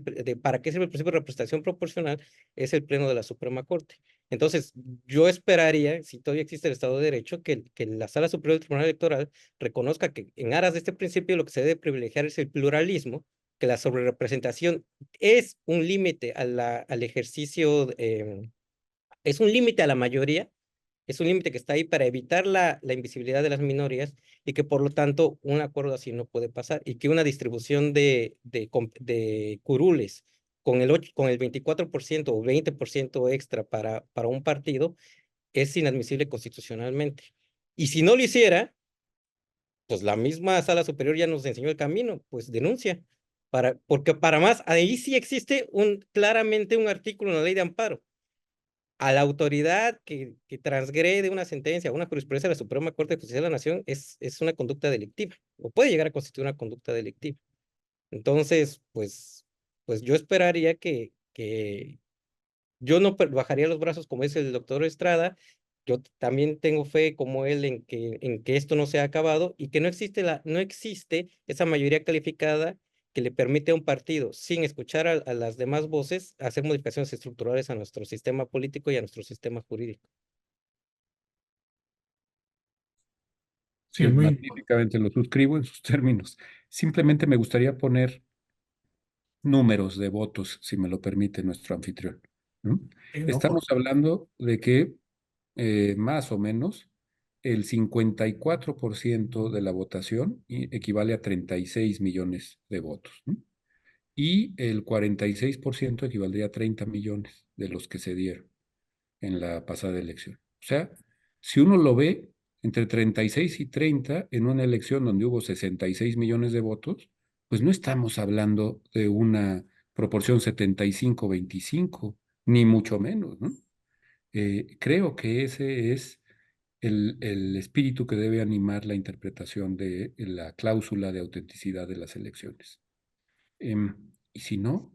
para qué sirve el principio de representación proporcional es el Pleno de la Suprema Corte. Entonces, yo esperaría, si todavía existe el Estado de Derecho, que la Sala Superior del Tribunal Electoral reconozca que en aras de este principio lo que se debe privilegiar es el pluralismo, que la sobrerepresentación es un límite al ejercicio, es un límite a la mayoría, es un límite que está ahí para evitar la invisibilidad de las minorías y que por lo tanto un acuerdo así no puede pasar y que una distribución de curules con el 24% o 20% extra para un partido es inadmisible constitucionalmente. Y si no lo hiciera, pues la misma Sala Superior ya nos enseñó el camino, pues denuncia. Porque para más, ahí sí existe claramente un artículo en la ley de amparo. A la autoridad que transgrede una sentencia, una jurisprudencia de la Suprema Corte de Justicia de la Nación es una conducta delictiva, o puede llegar a constituir una conducta delictiva. Entonces, pues yo esperaría que yo no bajaría los brazos como dice el doctor Estrada. Yo también tengo fe como él en que esto no se ha acabado y que no existe esa mayoría calificada que le permite a un partido, sin escuchar a las demás voces, hacer modificaciones estructurales a nuestro sistema político y a nuestro sistema jurídico. Sí, es muy importante. Magníficamente lo suscribo en sus términos. Simplemente me gustaría poner números de votos, si me lo permite nuestro anfitrión, ¿no? ¿No? Estamos hablando de que más o menos el 54% de la votación equivale a 36 millones de votos, ¿no? Y el 46% equivaldría a 30 millones de los que se dieron en la pasada elección. O sea, si uno lo ve entre 36 y 30 en una elección donde hubo 66 millones de votos, pues no estamos hablando de una proporción 75-25, ni mucho menos, ¿no? Creo que ese es el espíritu que debe animar la interpretación de la cláusula de autenticidad de las elecciones. Y si no,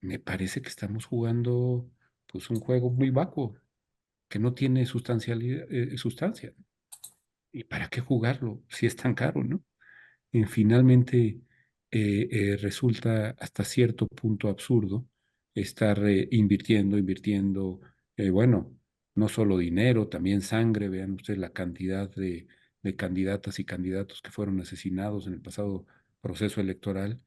me parece que estamos jugando pues un juego muy vacuo, que no tiene sustancia. ¿Y para qué jugarlo si es tan caro, no? Y finalmente resulta hasta cierto punto absurdo estar invirtiendo, bueno, no solo dinero, también sangre. Vean ustedes la cantidad de candidatas y candidatos que fueron asesinados en el pasado proceso electoral,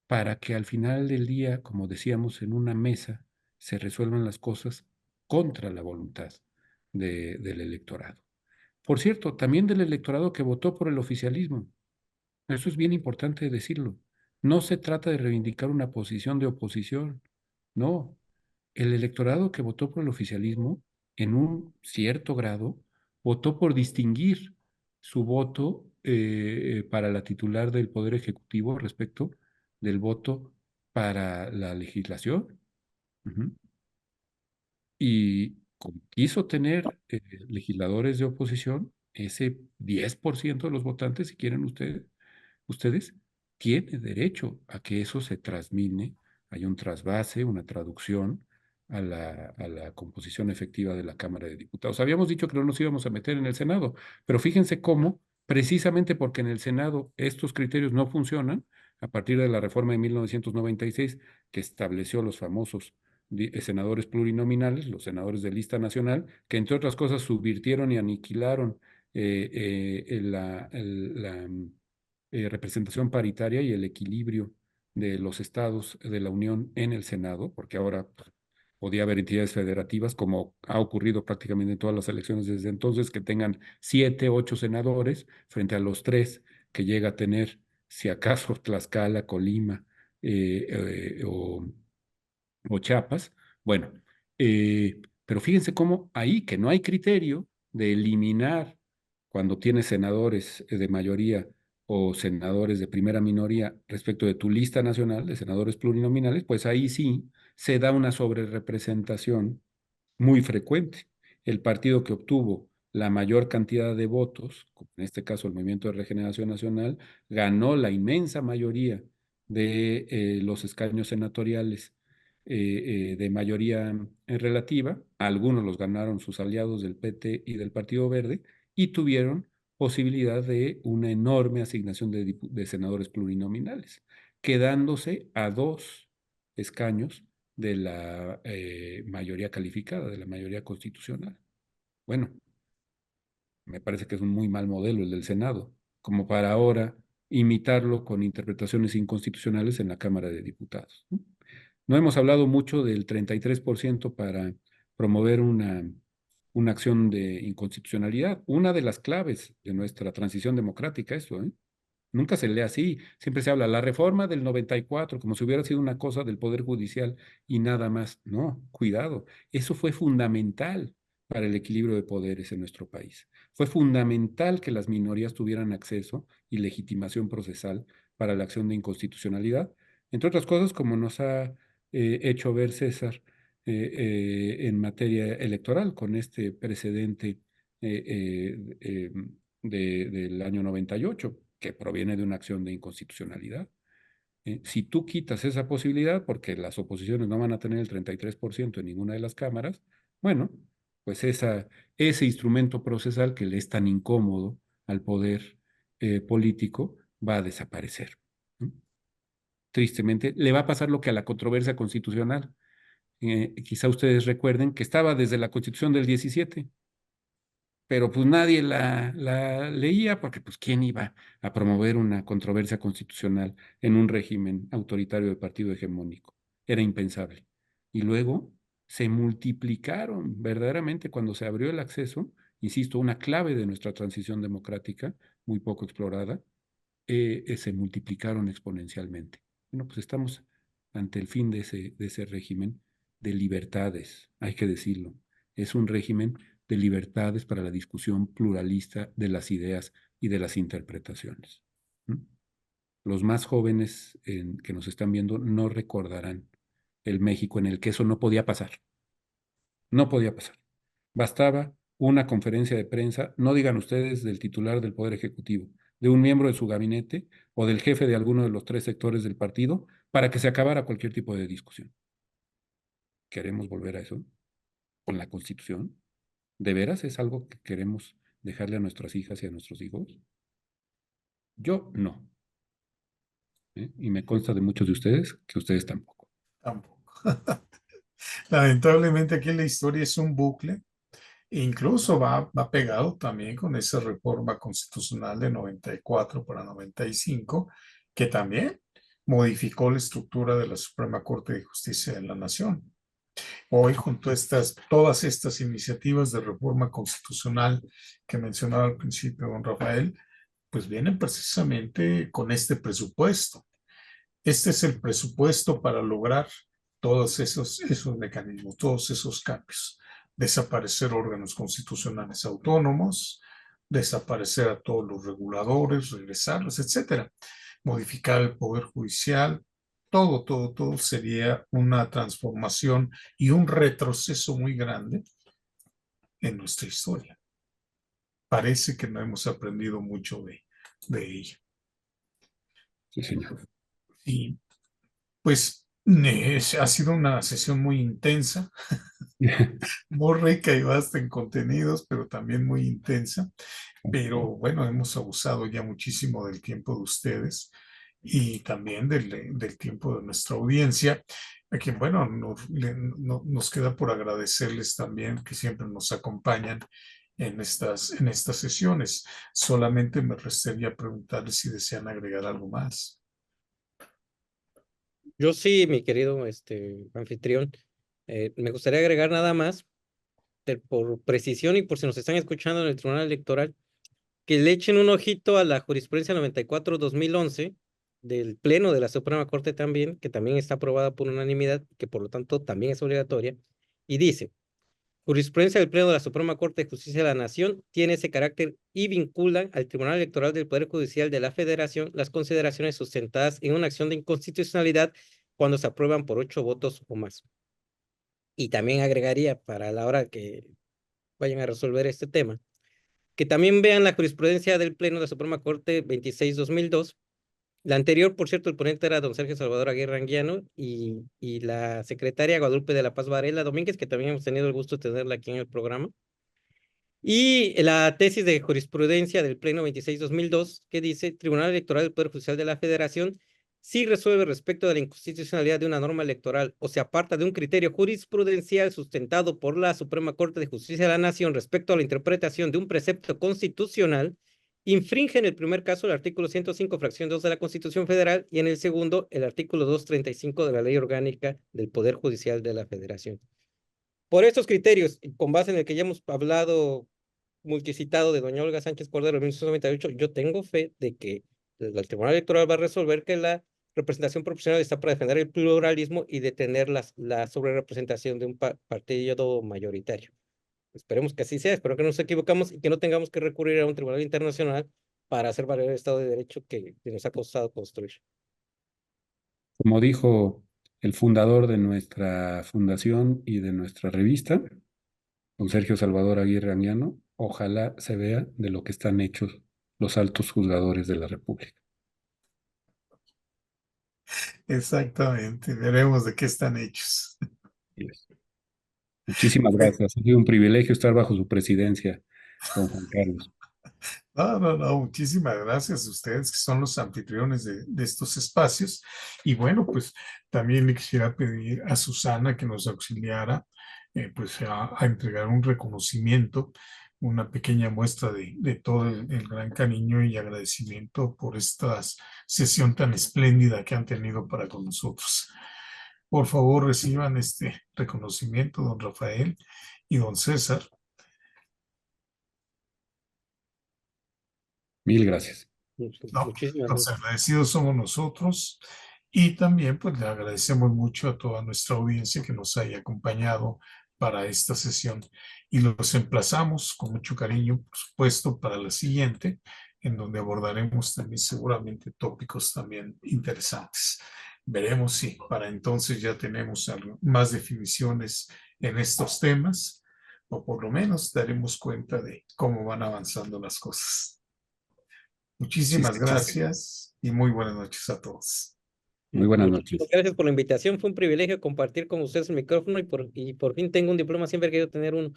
para que al final del día, como decíamos, en una mesa se resuelvan las cosas contra la voluntad del electorado. Por cierto, también del electorado que votó por el oficialismo. Eso es bien importante decirlo. No se trata de reivindicar una posición de oposición. No, el electorado que votó por el oficialismo, en un cierto grado, votó por distinguir su voto para la titular del Poder Ejecutivo respecto del voto para la legislación. Ujú. Y como quiso tener legisladores de oposición, ese 10% de los votantes, si quieren ustedes, tiene derecho a que eso se transmine, hay un trasvase, una traducción a la composición efectiva de la Cámara de Diputados. Habíamos dicho que no nos íbamos a meter en el Senado, pero fíjense cómo, precisamente porque en el Senado estos criterios no funcionan, a partir de la reforma de 1996, que estableció los famosos senadores plurinominales, los senadores de lista nacional, que entre otras cosas subvirtieron y aniquilaron la representación paritaria y el equilibrio de los estados de la Unión en el Senado, porque ahora pues, podía haber entidades federativas, como ha ocurrido prácticamente en todas las elecciones desde entonces, que tengan 7, 8 senadores frente a los 3 que llega a tener, si acaso, Tlaxcala, Colima o Chiapas. Bueno, pero fíjense cómo ahí que no hay criterio de eliminar cuando tienes senadores de mayoría o senadores de primera minoría respecto de tu lista nacional de senadores plurinominales, pues ahí sí se da una sobrerepresentación muy frecuente. El partido que obtuvo la mayor cantidad de votos, como en este caso el Movimiento de Regeneración Nacional, ganó la inmensa mayoría de los escaños senatoriales de mayoría relativa. Algunos los ganaron sus aliados del PT y del Partido Verde y tuvieron posibilidad de una enorme asignación de senadores plurinominales, quedándose a 2 escaños de la mayoría calificada, de la mayoría constitucional. Bueno, me parece que es un muy mal modelo el del Senado, como para ahora imitarlo con interpretaciones inconstitucionales en la Cámara de Diputados. No hemos hablado mucho del 33% para promover una acción de inconstitucionalidad, una de las claves de nuestra transición democrática, eso, ¿eh? Nunca se lee así, siempre se habla la reforma del 94 como si hubiera sido una cosa del Poder Judicial y nada más. No, cuidado, eso fue fundamental para el equilibrio de poderes en nuestro país. Fue fundamental que las minorías tuvieran acceso y legitimación procesal para la acción de inconstitucionalidad, entre otras cosas, como nos ha hecho ver César en materia electoral con este precedente del año 98 que proviene de una acción de inconstitucionalidad. Si tú quitas esa posibilidad, porque las oposiciones no van a tener el 33% en ninguna de las cámaras, bueno, pues ese instrumento procesal que le es tan incómodo al poder político va a desaparecer, ¿no? Tristemente, le va a pasar lo que a la controversia constitucional. Quizá ustedes recuerden que estaba desde la Constitución del 17, pero pues nadie la leía porque pues quién iba a promover una controversia constitucional en un régimen autoritario de partido hegemónico. Era impensable. Y luego se multiplicaron verdaderamente cuando se abrió el acceso, insisto, una clave de nuestra transición democrática, muy poco explorada, se multiplicaron exponencialmente. Bueno, pues estamos ante el fin de ese régimen de libertades, hay que decirlo. Es un régimen de libertades para la discusión pluralista de las ideas y de las interpretaciones. ¿No? Los más jóvenes que nos están viendo no recordarán el México en el que eso no podía pasar. No podía pasar. Bastaba una conferencia de prensa, no digan ustedes del titular del Poder Ejecutivo, de un miembro de su gabinete o del jefe de alguno de los tres sectores del partido para que se acabara cualquier tipo de discusión. ¿Queremos volver a eso con la Constitución? ¿De veras es algo que queremos dejarle a nuestras hijas y a nuestros hijos? Yo no. Y me consta de muchos de ustedes que ustedes tampoco. Tampoco. Lamentablemente aquí la historia es un bucle. Incluso va pegado también con esa reforma constitucional de 94 para 95, que también modificó la estructura de la Suprema Corte de Justicia de la Nación. Hoy, junto a todas estas iniciativas de reforma constitucional que mencionaba al principio don Rafael, pues vienen precisamente con este presupuesto. Este es el presupuesto para lograr todos esos mecanismos, todos esos cambios. Desaparecer órganos constitucionales autónomos, desaparecer a todos los reguladores, regresarlos, etcétera. Modificar el poder judicial, todo sería una transformación y un retroceso muy grande en nuestra historia. Parece que no hemos aprendido mucho de ella. Sí, señor. Y pues ha sido una sesión muy intensa, muy rica y vasta en contenidos, pero también muy intensa. Pero bueno, hemos abusado ya muchísimo del tiempo de ustedes y también del tiempo de nuestra audiencia, a quien, bueno, nos queda por agradecerles también que siempre nos acompañan en estas sesiones. Solamente me restaría preguntarles si desean agregar algo más. Yo sí, mi querido anfitrión, me gustaría agregar nada más, por precisión y por si nos están escuchando en el Tribunal Electoral, que le echen un ojito a la jurisprudencia 94-2011 del Pleno de la Suprema Corte también, que también está aprobada por unanimidad, que por lo tanto también es obligatoria, y dice: jurisprudencia del Pleno de la Suprema Corte de Justicia de la Nación tiene ese carácter y vincula al Tribunal Electoral del Poder Judicial de la Federación las consideraciones sustentadas en una acción de inconstitucionalidad cuando se aprueban por 8 votos o más. Y también agregaría, para la hora que vayan a resolver este tema, que también vean la jurisprudencia del Pleno de la Suprema Corte 26-2002. La anterior, por cierto, el ponente era don Sergio Salvador Aguirre Anguiano y la secretaria Guadalupe de la Paz Varela Domínguez, que también hemos tenido el gusto de tenerla aquí en el programa. Y la tesis de jurisprudencia del Pleno 26-2002, que dice: Tribunal Electoral del Poder Judicial de la Federación, si resuelve respecto de la inconstitucionalidad de una norma electoral o se aparta de un criterio jurisprudencial sustentado por la Suprema Corte de Justicia de la Nación respecto a la interpretación de un precepto constitucional, infringe en el primer caso el artículo 105, fracción 2 de la Constitución Federal, y en el segundo el artículo 235 de la Ley Orgánica del Poder Judicial de la Federación. Por estos criterios, y con base en el que ya hemos hablado multicitado de doña Olga Sánchez Cordero en 1998, yo tengo fe de que el Tribunal Electoral va a resolver que la representación proporcional está para defender el pluralismo y detener la sobrerepresentación de un partido mayoritario. Esperemos que así sea, espero que no nos equivocamos y que no tengamos que recurrir a un tribunal internacional para hacer valer el Estado de Derecho que nos ha costado construir. Como dijo el fundador de nuestra fundación y de nuestra revista, don Sergio Salvador Aguirre Anguiano, ojalá se vea de lo que están hechos los altos juzgadores de la República. Exactamente, veremos de qué están hechos. Muchísimas gracias. Ha sido un privilegio estar bajo su presidencia, don Juan Carlos. No, no, no, muchísimas gracias a ustedes que son los anfitriones de estos espacios. Y bueno, pues también le quisiera pedir a Susana que nos auxiliara pues a entregar un reconocimiento, una pequeña muestra de todo el gran cariño y agradecimiento por esta sesión tan espléndida que han tenido para con nosotros. Por favor, reciban este reconocimiento, don Rafael y don César. Mil gracias. No, Muchísimas los gracias. agradecidos somos nosotros y también pues le agradecemos mucho a toda nuestra audiencia que nos haya acompañado para esta sesión y los emplazamos con mucho cariño, por supuesto, para la siguiente, en donde abordaremos también seguramente tópicos también interesantes. Veremos si para entonces ya tenemos más definiciones en estos temas o por lo menos daremos cuenta de cómo van avanzando las cosas. Sí, Muchísimas sí. gracias y muy buenas noches a todos. Muy buenas Muchísimas noches. gracias por la invitación. Fue un privilegio compartir con ustedes el micrófono y por fin tengo un diploma. Siempre he querido tener uno.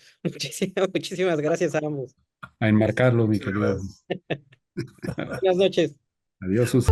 Muchísimas gracias a ambos. A enmarcarlo, mi Muchas querido. gracias. Buenas noches. Adiós, Susi.